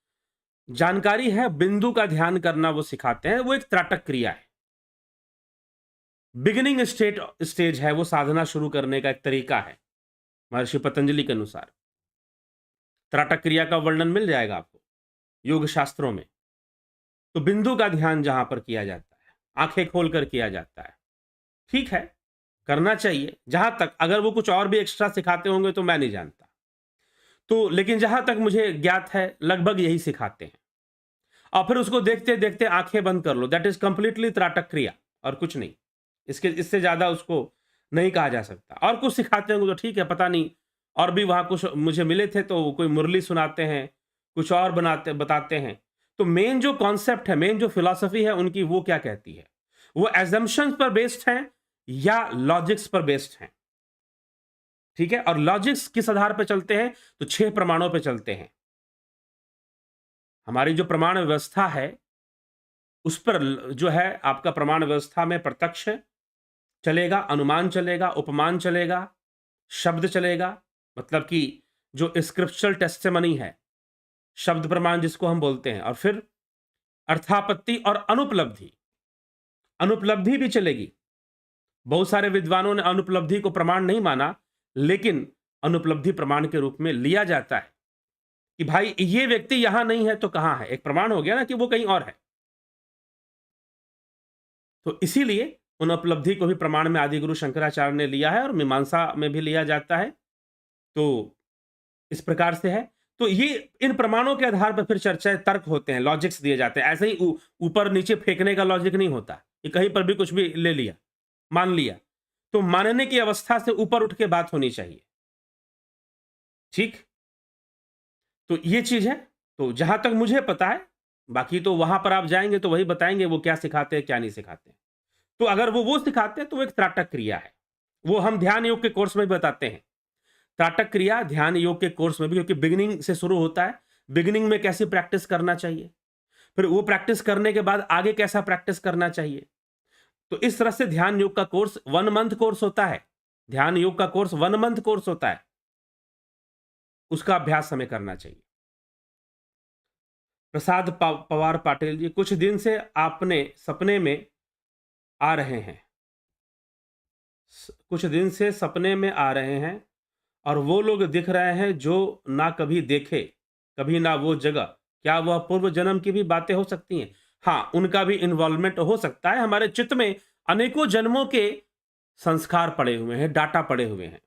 जानकारी है, बिंदु का ध्यान करना वो सिखाते हैं। वो एक त्राटक क्रिया है, बिगिनिंग स्टेज है, वो साधना शुरू करने का एक तरीका है महर्षि पतंजलि के अनुसार। त्राटक क्रिया का वर्णन मिल जाएगा आपको योग शास्त्रों में। तो बिंदु का ध्यान जहां पर किया जाता है, आंखें खोलकर किया जाता है, ठीक है, करना चाहिए। जहां तक, अगर वो कुछ और भी एक्स्ट्रा सिखाते होंगे तो मैं नहीं जानता, तो लेकिन जहां तक मुझे ज्ञात है, लगभग यही सिखाते हैं। और फिर उसको देखते देखते आंखें बंद कर लो, दैट इज कंप्लीटली त्राटक क्रिया, और कुछ नहीं। इससे ज्यादा उसको नहीं कहा जा सकता। और कुछ सिखाते होंगे तो ठीक है, पता नहीं, और भी वहां कुछ मुझे मिले थे, तो कोई मुरली सुनाते हैं, कुछ और बताते हैं। तो मेन जो कॉन्सेप्ट है, मेन जो फिलॉसफी है उनकी, वो क्या कहती है, वो एजम्पशंस पर बेस्ड है या लॉजिक्स पर बेस्ड है, ठीक है। और लॉजिक्स किस आधार पर चलते हैं, तो 6 प्रमाणों पर चलते हैं। हमारी जो प्रमाण व्यवस्था है, उस पर जो है आपका प्रमाण व्यवस्था में प्रत्यक्ष चलेगा, अनुमान चलेगा, उपमान चलेगा, शब्द चलेगा, मतलब कि जो स्क्रिप्चुरल टेस्टिमनी है, शब्द प्रमाण जिसको हम बोलते हैं, और फिर अर्थापत्ति और अनुपलब्धि, अनुपलब्धि भी चलेगी। बहुत सारे विद्वानों ने अनुपलब्धि को प्रमाण नहीं माना, लेकिन अनुपलब्धि प्रमाण के रूप में लिया जाता है कि भाई ये व्यक्ति यहां नहीं है तो कहां है, एक प्रमाण हो गया ना कि वो कहीं और है। तो इसीलिए उन उपलब्धि को भी प्रमाण में आदि गुरु शंकराचार्य ने लिया है, और मीमांसा में भी लिया जाता है। तो इस प्रकार से है। तो ये इन प्रमाणों के आधार पर फिर चर्चाएं, तर्क होते हैं, लॉजिक्स दिए जाते हैं। ऐसे ही ऊपर नीचे फेंकने का लॉजिक नहीं होता कि कहीं पर भी कुछ भी ले लिया, मान लिया। तो मानने की अवस्था से ऊपर उठ के बात होनी चाहिए, ठीक। तो ये चीज है। तो जहां तक मुझे पता है, बाकी तो वहां पर आप जाएंगे तो वही बताएंगे वो क्या सिखाते हैं, क्या नहीं सिखाते हैं। तो अगर वो सिखाते हैं तो वो एक त्राटक क्रिया है, वो हम ध्यान योग के कोर्स में भी बताते हैं। त्राटक क्रिया ध्यान योग के कोर्स में भी, क्योंकि बिगिनिंग से शुरू होता है, बिगिनिंग में कैसी प्रैक्टिस करना चाहिए, फिर वो प्रैक्टिस करने के बाद आगे कैसा प्रैक्टिस करना चाहिए। तो इस तरह से ध्यान योग का कोर्स 1 मंथ कोर्स होता है। ध्यान योग का कोर्स 1 मंथ कोर्स होता है, उसका अभ्यास हमें करना चाहिए। प्रसाद पवार पाटिल जी, कुछ दिन से आपने सपने में आ रहे हैं, कुछ दिन से सपने में आ रहे हैं, और वो लोग दिख रहे हैं जो ना कभी देखे, कभी ना वो जगह। क्या वह पूर्व जन्म की भी बातें हो सकती हैं? हाँ, उनका भी इन्वॉल्वमेंट हो सकता है। हमारे चित्त में अनेकों जन्मों के संस्कार पड़े हुए हैं, डाटा पड़े हुए हैं।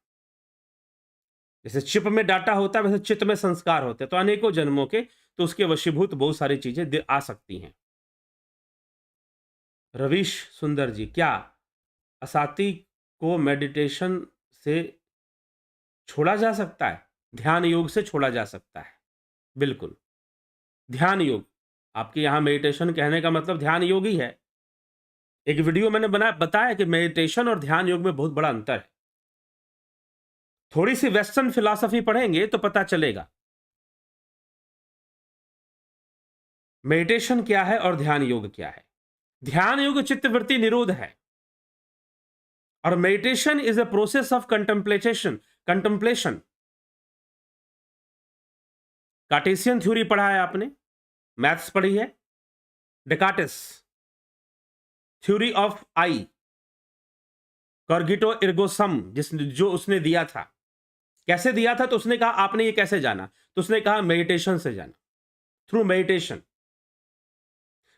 जैसे चिप में डाटा होता है, वैसे चित्त में संस्कार होते हैं, तो अनेकों जन्मों के, तो उसके वशीभूत बहुत सारी चीजें आ सकती हैं। रवीश सुंदर जी, क्या असाती को मेडिटेशन से छोड़ा जा सकता है? ध्यान योग से छोड़ा जा सकता है, बिल्कुल। ध्यान योग, आपके यहाँ मेडिटेशन कहने का मतलब ध्यान योग ही है। एक वीडियो मैंने बताया कि मेडिटेशन और ध्यान योग में बहुत बड़ा अंतर है। थोड़ी सी वेस्टर्न फिलॉसफी पढ़ेंगे तो पता चलेगा मेडिटेशन क्या है और ध्यान योग क्या है। ध्यान योग चित्तवृत्ति निरोध है और meditation is a process of contemplation. Cartesian theory पढ़ा है आपने, मैथ्स पढ़ी है, डेकार्टेस थ्योरी ऑफ आई, कॉर्गिटो इर्गो सम जो उसने दिया था। कैसे दिया था? तो उसने कहा आपने ये कैसे जाना? तो उसने कहा मेडिटेशन से जाना, थ्रू मेडिटेशन।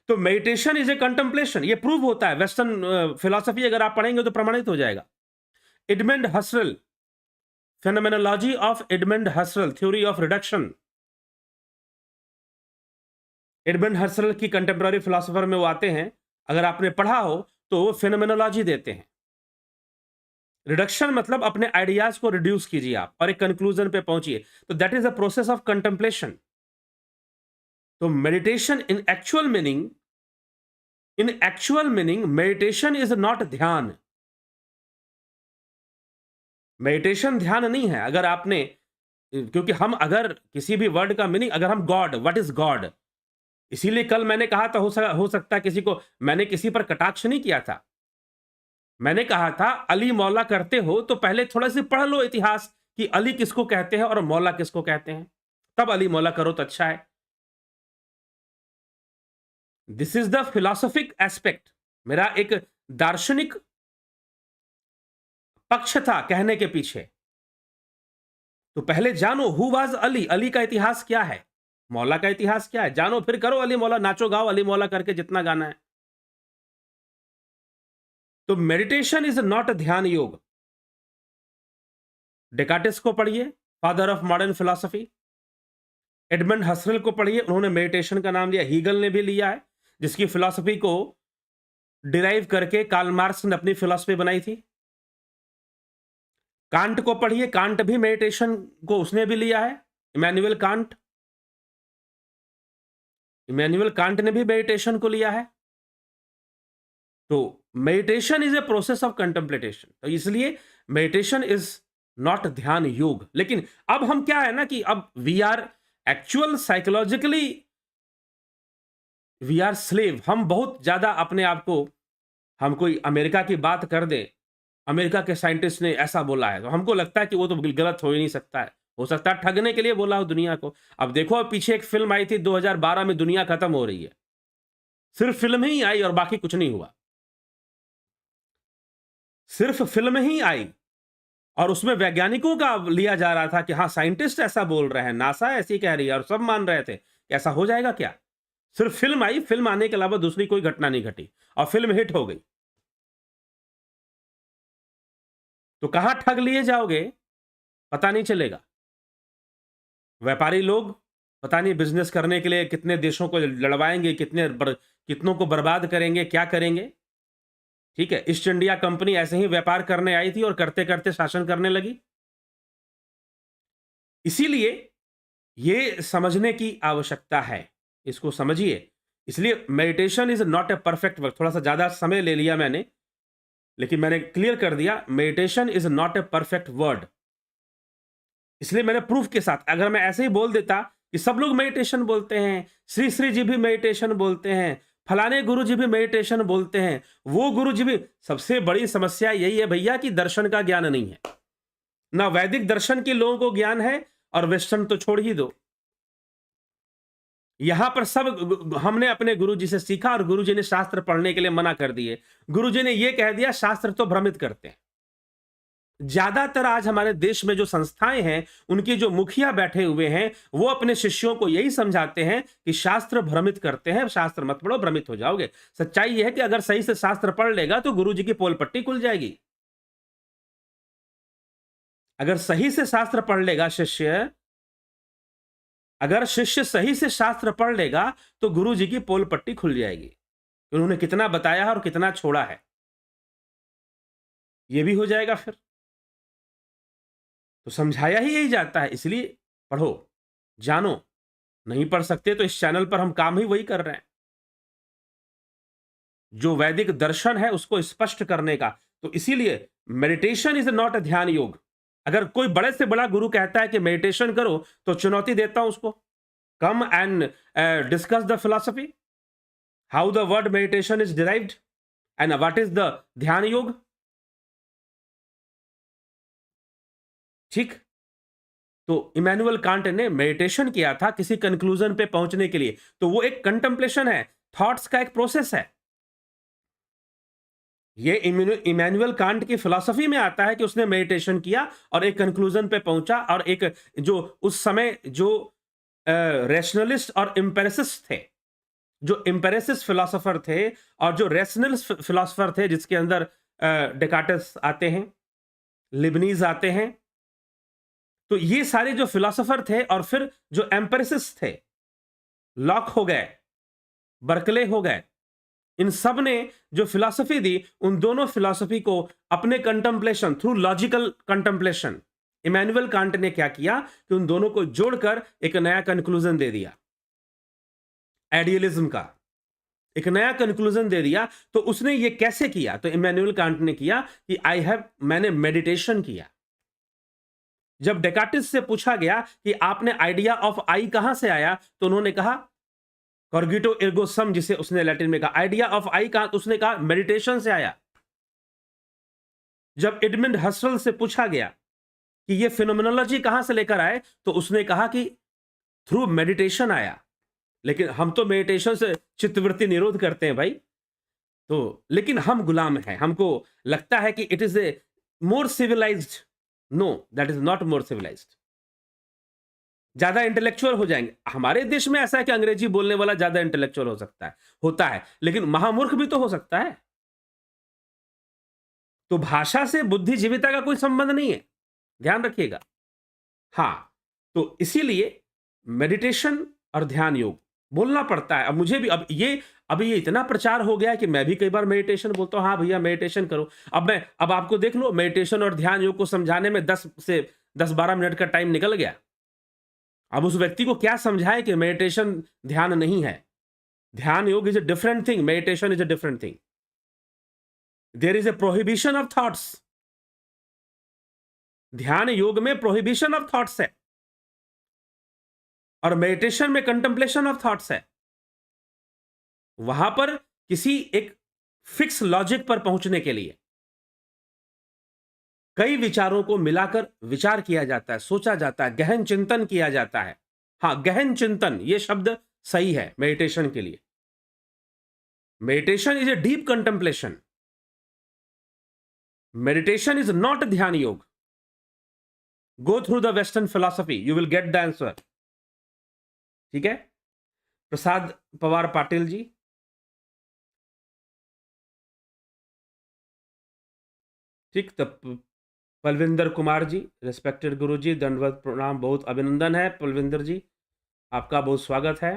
तो मेडिटेशन इज ए कंटेम्पलेशन, ये प्रूव होता है। वेस्टर्न फिलॉसफी अगर आप पढ़ेंगे तो प्रमाणित हो जाएगा। Edmund Husserl, phenomenology of Edmund Husserl, theory of reduction. Edmund Husserl की कंटेम्प्रेरी फिलोसोफर में वो आते हैं, अगर आपने पढ़ा हो तो वो फेनोमेनोलॉजी देते हैं। रिडक्शन मतलब अपने आइडियाज को रिड्यूस कीजिए आप और एक कंक्लूजन पे पहुंचिए, तो that is a process of contemplation. तो meditation in actual meaning meditation is not dhyan. Meditation ध्यान नहीं है। अगर आपने, क्योंकि हम अगर किसी भी वर्ड का मीनिंग, अगर हम गॉड, व्हाट इज गॉड, इसीलिए कल मैंने कहा था हो सकता है किसी को, मैंने किसी पर कटाक्ष नहीं किया था। मैंने कहा था अली मौला करते हो तो पहले थोड़ा सी पढ़ लो इतिहास कि अली किसको कहते हैं और मौला किसको कहते हैं, तब अली मौला करो तो अच्छा है। This is the philosophic aspect. मेरा एक दार्शनिक पक्ष था कहने के पीछे। तो पहले जानो हु वाज अली, अली का इतिहास क्या है, मौला का इतिहास क्या है, जानो, फिर करो अली मौला, नाचो गाओ अली मौला करके जितना गाना है। तो मेडिटेशन इज नॉट ध्यान योग। डेकार्टेस को पढ़िए, father of modern philosophy. Edmund Husserl को पढ़िए, उन्होंने मेडिटेशन का नाम लिया। हीगल ने भी लिया है, जिसकी फिलॉसफी को डिराइव करके कार्ल मार्क्स ने अपनी फिलॉसफी बनाई थी। कांट को पढ़िए, कांट भी मेडिटेशन को उसने भी लिया है। इमैनुअल कांट ने भी मेडिटेशन को लिया है। तो meditation is a process of contemplation, तो इसलिए मेडिटेशन इज नॉट ध्यान योग। लेकिन अब हम क्या है ना कि अब we are actual psychologically we are slave. हम बहुत ज्यादा अपने आप को, हम कोई अमेरिका की बात कर दे, अमेरिका के साइंटिस्ट ने ऐसा बोला है, तो हमको लगता है कि वो तो गलत हो ही नहीं सकता है। हो सकता है ठगने के लिए बोला हो दुनिया को। अब देखो, अब पीछे एक फिल्म आई थी 2012 में, दुनिया खत्म हो रही है, सिर्फ फिल्म ही आई और बाकी कुछ नहीं हुआ। सिर्फ फिल्म ही आई और उसमें वैज्ञानिकों का लिया जा रहा था कि हाँ साइंटिस्ट ऐसा बोल रहे हैं, नासा ऐसी कह रही है, और सब मान रहे थे कि ऐसा हो जाएगा क्या। सिर्फ फिल्म आई, फिल्म आने के अलावा दूसरी कोई घटना नहीं घटी और फिल्म हिट हो गई। तो कहां ठग लिए जाओगे पता नहीं चलेगा। व्यापारी लोग पता नहीं बिजनेस करने के लिए कितने देशों को लड़वाएंगे, कितनों को बर्बाद करेंगे, क्या करेंगे। ठीक है, ईस्ट इंडिया कंपनी ऐसे ही व्यापार करने आई थी और करते करते शासन करने लगी। इसीलिए ये समझने की आवश्यकता है, इसको समझिए। इसलिए meditation is not a perfect work. थोड़ा सा ज्यादा समय ले लिया मैंने, लेकिन मैंने क्लियर कर दिया, meditation is not a perfect word. इसलिए मैंने प्रूफ के साथ, अगर मैं ऐसे ही बोल देता कि सब लोग मेडिटेशन बोलते हैं, श्री श्री जी भी मेडिटेशन बोलते हैं, फलाने गुरु जी भी मेडिटेशन बोलते हैं, वो गुरु जी भी, सबसे बड़ी समस्या यही है भैया कि दर्शन का ज्ञान नहीं है। ना वैदिक दर्शन के लोगों को ज्ञान है, और वेस्टर्न तो छोड़ ही दो। यहां पर सब हमने अपने गुरुजी से सीखा और गुरुजी ने शास्त्र पढ़ने के लिए मना कर दिए। गुरुजी ने यह कह दिया शास्त्र तो भ्रमित करते हैं। ज्यादातर आज हमारे देश में जो संस्थाएं हैं, उनके जो मुखिया बैठे हुए हैं, वो अपने शिष्यों को यही समझाते हैं कि शास्त्र भ्रमित करते हैं, शास्त्र मत पढ़ो भ्रमित हो जाओगे। सच्चाई यह है कि अगर सही से शास्त्र पढ़ लेगा तो गुरुजी की पोल पट्टी खुल जाएगी। अगर सही से शास्त्र पढ़ लेगा शिष्य, अगर शिष्य सही से शास्त्र पढ़ लेगा तो गुरु जी की पोल पट्टी खुल जाएगी, उन्होंने कितना बताया है और कितना छोड़ा है, यह भी हो जाएगा। फिर तो समझाया ही यही जाता है। इसलिए पढ़ो, जानो, नहीं पढ़ सकते तो इस चैनल पर हम काम ही वही कर रहे हैं, जो वैदिक दर्शन है उसको स्पष्ट करने का। तो इसीलिए मेडिटेशन इज नॉट अ ध्यान योग। अगर कोई बड़े से बड़ा गुरु कहता है कि मेडिटेशन करो, तो चुनौती देता हूं उसको, come and discuss the philosophy, how the word meditation is derived and what is the ध्यान योग। ठीक। तो इमैनुअल कांट ने मेडिटेशन किया था किसी कंक्लूजन पे पहुंचने के लिए, तो वो एक कंटेम्पलेशन है, थॉट्स का एक प्रोसेस है। ये इमैनुअल कांट की फिलॉसफी में आता है कि उसने मेडिटेशन किया और एक कंक्लूजन पे पहुंचा, और एक जो उस समय जो रैशनलिस्ट और एम्पिरिसिस्ट थे, जो एम्पिरिसिस्ट फिलोसोफर थे और जो रैशनलिस्ट फिलोसोफर थे, जिसके अंदर डेकार्टेस आते हैं, लिबनीज आते हैं, तो ये सारे जो फिलोसोफर थे, और फिर जो एम्पिरिसिस्ट थे, लॉक हो गए, बर्कले हो गए, इन सब ने जो फिलॉसफी दी, उन दोनों फिलॉसफी को अपने contemplation through logical contemplation, Immanuel Kant ने क्या किया कि उन दोनों को जोड़कर एक नया कंक्लूजन दे दिया, आइडियलिज्म का एक नया कंक्लूजन दे दिया। तो उसने ये कैसे किया? तो इमैनुअल कांट ने किया कि मैंने मेडिटेशन किया। जब डेकार्टिस से पूछा गया कि आपने आइडिया ऑफ आई कहां से आया, तो उन्होंने कहा कॉर्गिटो एर्गो सम, जिसे उसने लैटिन में कहा। आइडिया ऑफ आई कहां? तो उसने कहा मेडिटेशन से आया। जब एडमंड हसल से पूछा गया कि ये फिनोमिनोलॉजी कहां से लेकर आए, तो उसने कहा कि थ्रू मेडिटेशन आया। लेकिन हम तो मेडिटेशन से चित्तवृत्ति निरोध करते हैं भाई। तो लेकिन हम गुलाम हैं, हमको लगता है कि it is a more civilized. No, that is not more civilized. ज्यादा इंटेलेक्चुअल हो जाएंगे। हमारे देश में ऐसा है कि अंग्रेजी बोलने वाला ज्यादा इंटेलेक्चुअल हो सकता है, होता है, लेकिन महामूर्ख भी तो हो सकता है। तो भाषा से बुद्धिजीविता का कोई संबंध नहीं है, ध्यान रखिएगा। हाँ, तो इसीलिए मेडिटेशन और ध्यान योग बोलना पड़ता है। अब मुझे भी अभी ये इतना प्रचार हो गया है कि मैं भी कई बार मेडिटेशन बोलता हूं, हाँ भैया मेडिटेशन करो। अब आपको देख लो, मेडिटेशन और ध्यान योग को समझाने में 10-12 मिनट का टाइम निकल गया। अब उस व्यक्ति को क्या समझाए कि मेडिटेशन ध्यान नहीं है। Dhyan yoga is a different thing, meditation is a different thing. There is a prohibition of thoughts. ध्यान योग में प्रोहिबिशन ऑफ थॉट्स है, और मेडिटेशन में कंटेम्पलेशन ऑफ थॉट्स है। वहां पर किसी एक फिक्स लॉजिक पर पहुंचने के लिए कई विचारों को मिलाकर विचार किया जाता है, सोचा जाता है, गहन चिंतन किया जाता है। हाँ, गहन चिंतन ये शब्द सही है मेडिटेशन के लिए। Meditation is a deep contemplation. Meditation is not ध्यान योग। Go through the western philosophy, you will get the answer. ठीक है। प्रसाद पवार पाटिल जी, ठीक। तब पलविंदर कुमार जी, रेस्पेक्टेड गुरु जी, दंडवत प्रणाम, बहुत अभिनंदन है पलविंदर जी, आपका बहुत स्वागत है।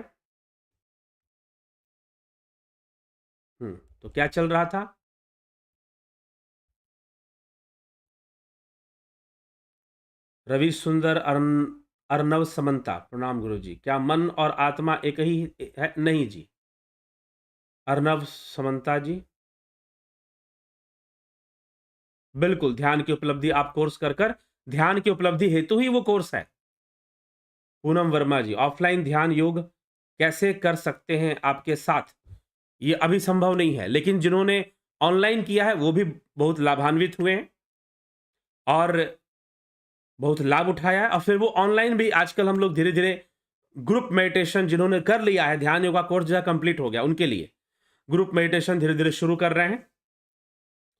तो क्या चल रहा था? रवि सुंदर अर्नव समंता, प्रणाम गुरु जी। क्या मन और आत्मा एक ही है? नहीं जी। अर्नव समंता जी, बिल्कुल ध्यान की उपलब्धि आप कोर्स कर ध्यान की उपलब्धि हेतु ही वो कोर्स है। पूनम वर्मा जी, ऑफलाइन ध्यान योग कैसे कर सकते हैं आपके साथ? ये अभी संभव नहीं है, लेकिन जिन्होंने ऑनलाइन किया है वो भी बहुत लाभान्वित हुए हैं और बहुत लाभ उठाया है। और फिर वो ऑनलाइन भी आजकल हम लोग धीरे धीरे ग्रुप मेडिटेशन जिन्होंने कर लिया है, ध्यान योगा कोर्स जहाँ कंप्लीट हो गया, उनके लिए ग्रुप मेडिटेशन धीरे धीरे शुरू कर रहे हैं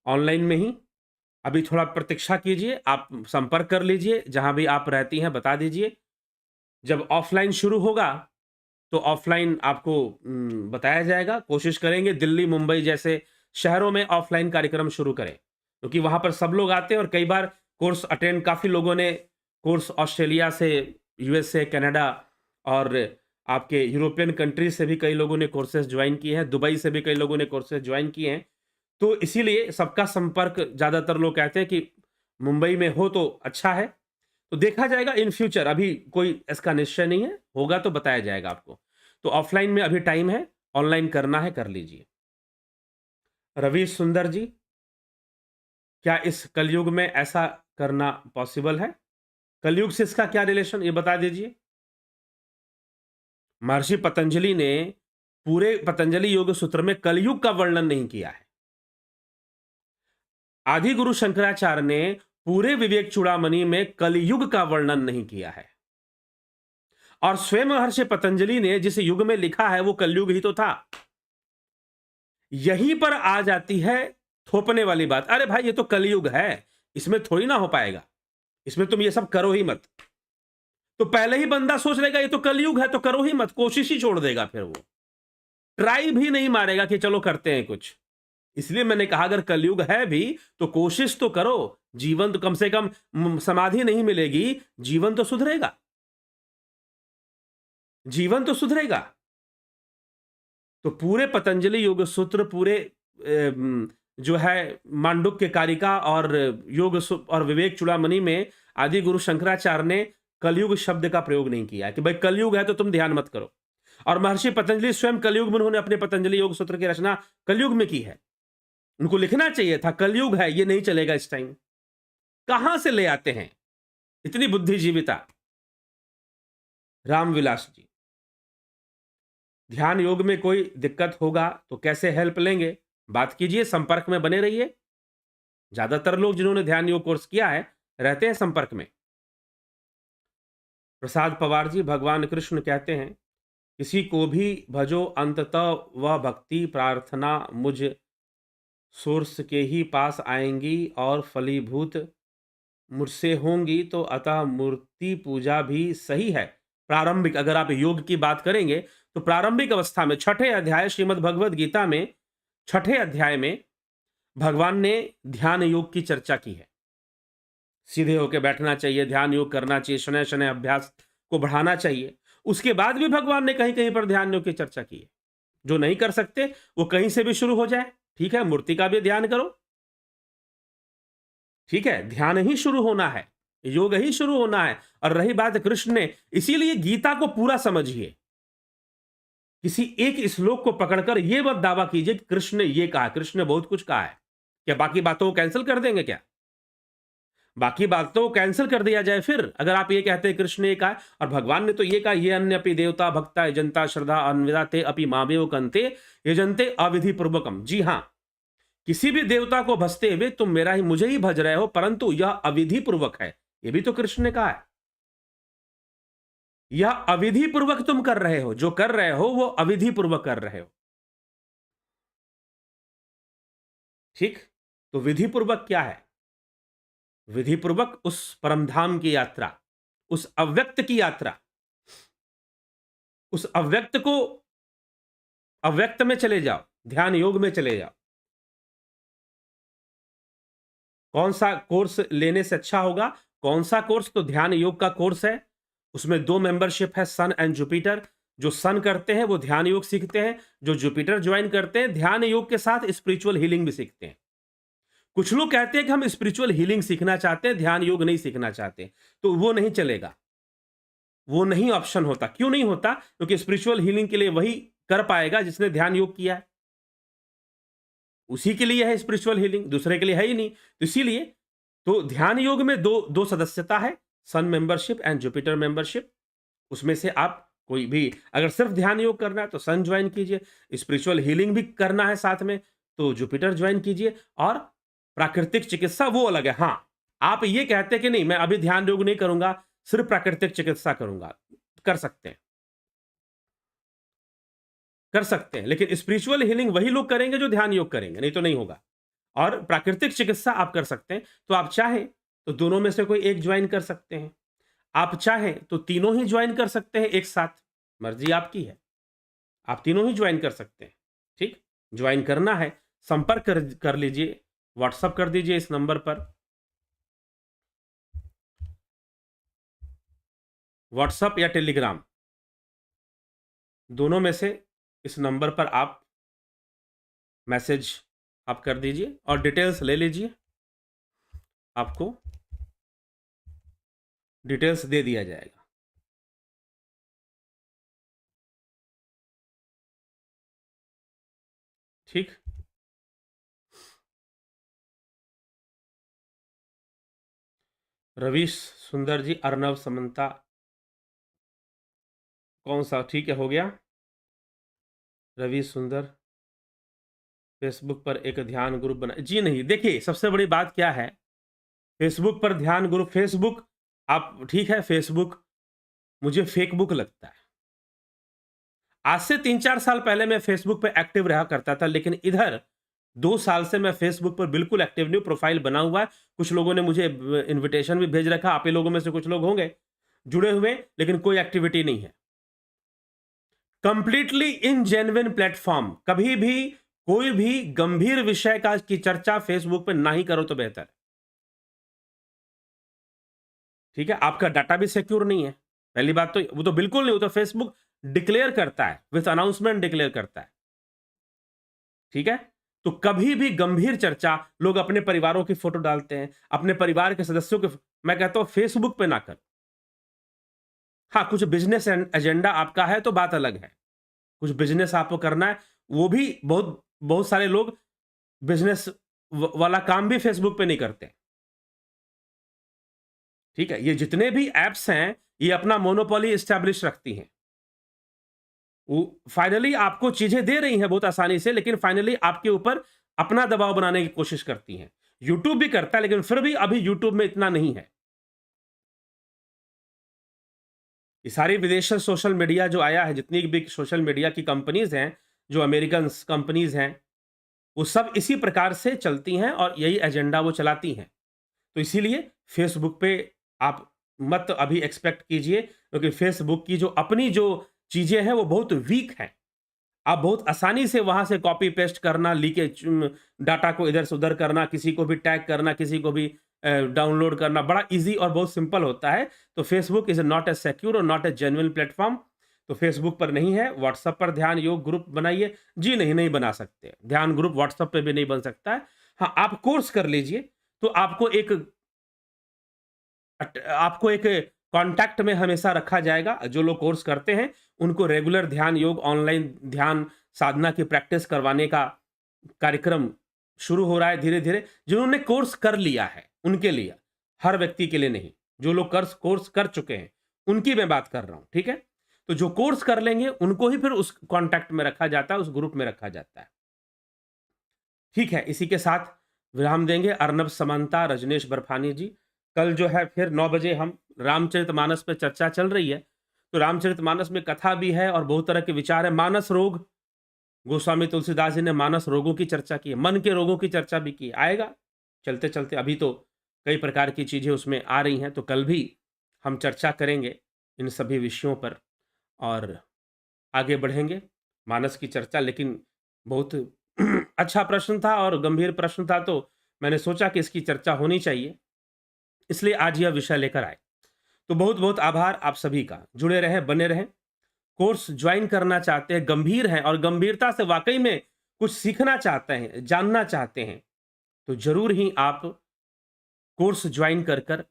ऑनलाइन में ही। अभी थोड़ा प्रतीक्षा कीजिए, आप संपर्क कर लीजिए, जहां भी आप रहती हैं बता दीजिए। जब ऑफलाइन शुरू होगा तो ऑफलाइन आपको बताया जाएगा। कोशिश करेंगे दिल्ली मुंबई जैसे शहरों में ऑफलाइन कार्यक्रम शुरू करें, क्योंकि वहां पर सब लोग आते हैं और कई बार कोर्स अटेंड, काफ़ी लोगों ने कोर्स ऑस्ट्रेलिया से, यूएस से, कनाडा और आपके यूरोपियन कंट्रीज से भी कई लोगों ने कोर्सेज ज्वाइन किए हैं, दुबई से भी कई लोगों ने कोर्सेज ज्वाइन किए हैं। तो इसीलिए सबका संपर्क, ज़्यादातर लोग कहते हैं कि मुंबई में हो तो अच्छा है, तो देखा जाएगा इन फ्यूचर, अभी कोई इसका निश्चय नहीं है, होगा तो बताया जाएगा आपको। तो ऑफलाइन में अभी टाइम है, ऑनलाइन करना है कर लीजिए। रवि सुंदर जी, क्या इस कलयुग में ऐसा करना पॉसिबल है? कलयुग से इसका क्या रिलेशन, ये बता दीजिए। महर्षि पतंजलि ने पूरे पतंजलि योग सूत्र में कलयुग का वर्णन नहीं किया है। आदि गुरु शंकराचार्य ने पूरे विवेक चूड़ामणि में कलयुग का वर्णन नहीं किया है। और स्वयं महर्षि पतंजलि ने जिस युग में लिखा है वो कलयुग ही तो था। यहीं पर आ जाती है थोपने वाली बात, अरे भाई ये तो कलयुग है, इसमें थोड़ी ना हो पाएगा, इसमें तुम ये सब करो ही मत। तो पहले ही बंदा सोच लेगा ये तो कलयुग है तो करो ही मत, कोशिश ही छोड़ देगा, फिर वो ट्राई भी नहीं मारेगा कि चलो करते हैं कुछ। इसलिए मैंने कहा अगर कलयुग है भी तो कोशिश तो करो, जीवन तो कम से कम समाधि नहीं मिलेगी, जीवन तो सुधरेगा, जीवन तो सुधरेगा। तो पूरे पतंजलि योग सूत्र, पूरे जो है मांडुक्य कारिका और और विवेक चूड़ामणि में आदि गुरु शंकराचार्य ने कलयुग शब्द का प्रयोग नहीं किया कि भाई कलयुग है तो तुम ध्यान मत करो। और महर्षि पतंजलि स्वयं कलयुग में उन्होंने अपने पतंजलि योग सूत्र की रचना कलयुग में की है। उनको लिखना चाहिए था कलयुग है, ये नहीं चलेगा इस टाइम। कहां से ले आते हैं इतनी बुद्धिजीविता। रामविलास जी, ध्यान योग में कोई दिक्कत होगा तो कैसे हेल्प लेंगे, बात कीजिए, संपर्क में बने रहिए। ज्यादातर लोग जिन्होंने ध्यान योग कोर्स किया है रहते हैं संपर्क में। प्रसाद पवार जी, भगवान कृष्ण कहते हैं किसी को भी भजो अंततः वह भक्ति प्रार्थना मुझ सोर्स के ही पास आएंगी और फलीभूत मुझसे होंगी, तो अतः मूर्ति पूजा भी सही है। प्रारंभिक, अगर आप योग की बात करेंगे तो प्रारंभिक अवस्था में छठे अध्याय श्रीमद् भगवद गीता में छठे अध्याय में भगवान ने ध्यान योग की चर्चा की है। सीधे होकर बैठना चाहिए, ध्यान योग करना चाहिए, शनय शनय अभ्यास को बढ़ाना चाहिए। उसके बाद भी भगवान ने कहीं कहीं पर ध्यान योग की चर्चा की है। जो नहीं कर सकते वो कहीं से भी शुरू हो जाए, ठीक है, मूर्ति का भी ध्यान करो, ठीक है, ध्यान ही शुरू होना है, योग ही शुरू होना है। और रही बात कृष्ण ने, इसीलिए गीता को पूरा समझिए। किसी एक श्लोक को पकड़कर यह मत दावा कीजिए कि कृष्ण ने यह कहा, कृष्ण ने बहुत कुछ कहा है। क्या बाकी बातों को कैंसिल कर देंगे क्या? बाकी बातों को कैंसिल कर दिया जाए फिर, अगर आप ये कहते हैं कृष्ण ने ये कहा और भगवान ने तो ये कहा, ये अन्य अपि देवता भक्ता यजंता श्रद्धा अन्विदा ते अपि मामेव कंते यजंते अविधि पूर्वकम। जी हां, किसी भी देवता को भजते हुए तुम मेरा ही, मुझे ही भज रहे हो, परंतु यह अविधि पूर्वक है। यह भी तो कृष्ण ने कहा है, यह अविधि पूर्वक तुम कर रहे हो, जो कर रहे हो वो अविधि पूर्वक कर रहे हो, ठीक। तो विधि पूर्वक क्या है? विधि पूर्वक उस परमधाम की यात्रा, उस अव्यक्त की यात्रा, उस अव्यक्त को अव्यक्त में चले जाओ, ध्यान योग में चले जाओ। कौन सा कोर्स लेने से अच्छा होगा? कौन सा कोर्स? तो ध्यान योग का कोर्स है। उसमें 2 मेंबरशिप है, सन एंड जुपिटर। जो सन करते हैं वो ध्यान योग सीखते हैं, जो जुपिटर ज्वाइन करते हैं ध्यान योग के साथ स्पिरिचुअल हीलिंग भी सीखते हैं। कुछ लोग कहते हैं कि हम स्पिरिचुअल हीलिंग सीखना चाहते हैं, ध्यान योग नहीं सीखना चाहते, तो वो नहीं चलेगा, वो नहीं ऑप्शन होता। क्यों नहीं होता? क्योंकि स्पिरिचुअल हीलिंग के लिए वही कर पाएगा जिसने ध्यान योग किया है, उसी के लिए है स्पिरिचुअल हीलिंग, दूसरे के लिए है ही नहीं। तो इसीलिए तो ध्यान योग में दो सदस्यता है, सन मेंबरशिप एंड जुपिटर मेंबरशिप। उसमें से आप कोई भी, अगर सिर्फ ध्यान योग करना है तो सन ज्वाइन कीजिए, स्पिरिचुअल हीलिंग भी करना है साथ में तो जुपिटर ज्वाइन कीजिए। और प्राकृतिक चिकित्सा वो अलग है। हाँ, आप ये कहते हैं कि नहीं मैं अभी ध्यान योग नहीं करूंगा, सिर्फ प्राकृतिक चिकित्सा करूंगा, कर सकते हैं, कर सकते हैं, लेकिन स्पिरिचुअल हीलिंग वही लोग करेंगे जो ध्यान योग करेंगे, नहीं तो नहीं होगा। और प्राकृतिक चिकित्सा आप कर सकते हैं। तो आप चाहें तो दोनों में से कोई एक ज्वाइन कर सकते हैं, आप चाहें तो तीनों ही ज्वाइन कर सकते हैं एक साथ, मर्जी आपकी है, आप तीनों ही ज्वाइन कर सकते हैं, ठीक। ज्वाइन करना है, संपर्क कर लीजिए, व्हाट्सअप कर दीजिए इस नंबर पर, व्हाट्सअप या टेलीग्राम, दोनों में से इस नंबर पर आप मैसेज आप कर दीजिए और डिटेल्स ले लीजिए। आपको डिटेल्स दे दिया जाएगा। ठीक। रवीश सुंदर जी, अर्नव समंता, कौन सा? ठीक है, हो गया। रवि सुंदर, फेसबुक पर एक ध्यान ग्रुप बना जी? नहीं, देखिए सबसे बड़ी बात क्या है, फेसबुक पर ध्यान ग्रुप, फेसबुक आप ठीक है, फेसबुक मुझे फेक बुक लगता है। आज से 3-4 साल पहले मैं फेसबुक पे एक्टिव रहा करता था, लेकिन इधर 2 साल से मैं फेसबुक पर बिल्कुल एक्टिव नहीं हूं। प्रोफाइल बना हुआ है, कुछ लोगों ने मुझे इनविटेशन भी भेज रखा, आप ही लोगों में से कुछ लोग होंगे जुड़े हुए, लेकिन कोई एक्टिविटी नहीं है। Completely ingenuine platform. कभी भी कोई भी गंभीर विषय का की चर्चा फेसबुक पे ना ही करो तो बेहतर है। ठीक है, आपका डाटा भी सिक्योर नहीं है। पहली बात तो वो तो बिल्कुल नहीं, वो तो फेसबुक डिक्लेयर करता है, विथ अनाउंसमेंट डिक्लेयर करता है। ठीक है, तो कभी भी गंभीर चर्चा लोग अपने परिवारों की फोटो डालते हैं, अपने परिवार के सदस्यों के, मैं कहता हूं फेसबुक पे ना कर। हाँ, कुछ बिजनेस एजेंडा आपका है तो बात अलग है। कुछ बिजनेस आपको करना है, वो भी बहुत बहुत सारे लोग बिजनेस वाला काम भी फेसबुक पे नहीं करते। ठीक है, ये जितने भी एप्स हैं, ये अपना मोनोपोली एस्टैब्लिश रखती हैं। वो फाइनली आपको चीजें दे रही हैं बहुत आसानी से, लेकिन फाइनली आपके ऊपर अपना दबाव बनाने की कोशिश करती हैं। यूट्यूब भी करता है, लेकिन फिर भी अभी यूट्यूब में इतना नहीं है। ये सारी विदेशी सोशल मीडिया जो आया है, जितनी भी सोशल मीडिया की कंपनीज हैं, जो अमेरिकन कंपनीज हैं, वो सब इसी प्रकार से चलती हैं और यही एजेंडा वो चलाती हैं। तो इसीलिए फेसबुक पे आप मत अभी एक्सपेक्ट कीजिए, क्योंकि फेसबुक की जो अपनी जो चीजें हैं वो बहुत वीक हैं। आप बहुत आसानी से वहां से कॉपी पेस्ट करना, लीकेज डाटा को इधर से उधर करना, किसी को भी टैग करना, किसी को भी डाउनलोड करना बड़ा इजी और बहुत सिंपल होता है। तो Facebook is not a secure और नॉट ए जेन्युइन प्लेटफॉर्म। तो फेसबुक पर नहीं है। व्हाट्सएप पर ध्यान योग ग्रुप बनाइए जी? नहीं, नहीं बना सकते। ध्यान ग्रुप व्हाट्सएप पे भी नहीं बन सकता है। हाँ, आप कोर्स कर लीजिए तो आपको एक कांटेक्ट में हमेशा रखा जाएगा। जो लोग कोर्स करते हैं उनको रेगुलर ध्यान योग ऑनलाइन ध्यान साधना की प्रैक्टिस करवाने का कार्यक्रम शुरू हो रहा है धीरे धीरे। जिन्होंने कोर्स कर लिया है उनके लिए, हर व्यक्ति के लिए नहीं। जो लोग कोर्स कर चुके हैं उनकी मैं बात कर रहा हूं। ठीक है, तो जो कोर्स कर लेंगे उनको ही फिर उस कांटेक्ट में रखा जाता है, उस ग्रुप में रखा जाता है। ठीक है, इसी के साथ विराम देंगे। अर्नब समानता, रजनेश बर्फानी जी, कल जो है फिर 9 बजे हम रामचरितमानस पे चर्चा चल रही है। तो रामचरितमानस में कथा भी है और बहुत तरह के विचार है। मानस रोग, गोस्वामी तुलसीदास जी ने मानस रोगों की चर्चा की है, मन के रोगों की चर्चा भी की है। आएगा चलते चलते, अभी तो कई प्रकार की चीजें उसमें आ रही हैं, तो कल भी हम चर्चा करेंगे इन सभी विषयों पर और आगे बढ़ेंगे मानस की चर्चा। लेकिन बहुत अच्छा प्रश्न था और गंभीर प्रश्न था, तो मैंने सोचा कि इसकी चर्चा होनी चाहिए, इसलिए आज यह विषय लेकर आए। तो बहुत बहुत आभार आप सभी का। जुड़े रहें, बने रहें। कोर्स ज्वाइन करना चाहते हैं, गंभीर हैं और गंभीरता से वाकई में कुछ सीखना चाहते हैं, जानना चाहते हैं, तो जरूर ही आप कोर्स ज्वाइन कर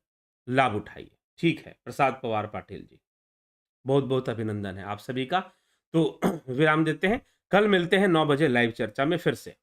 लाभ उठाइए। ठीक है, प्रसाद पवार पाटिल जी, बहुत बहुत अभिनंदन है आप सभी का। तो विराम देते हैं, कल मिलते हैं 9 बजे लाइव चर्चा में फिर से।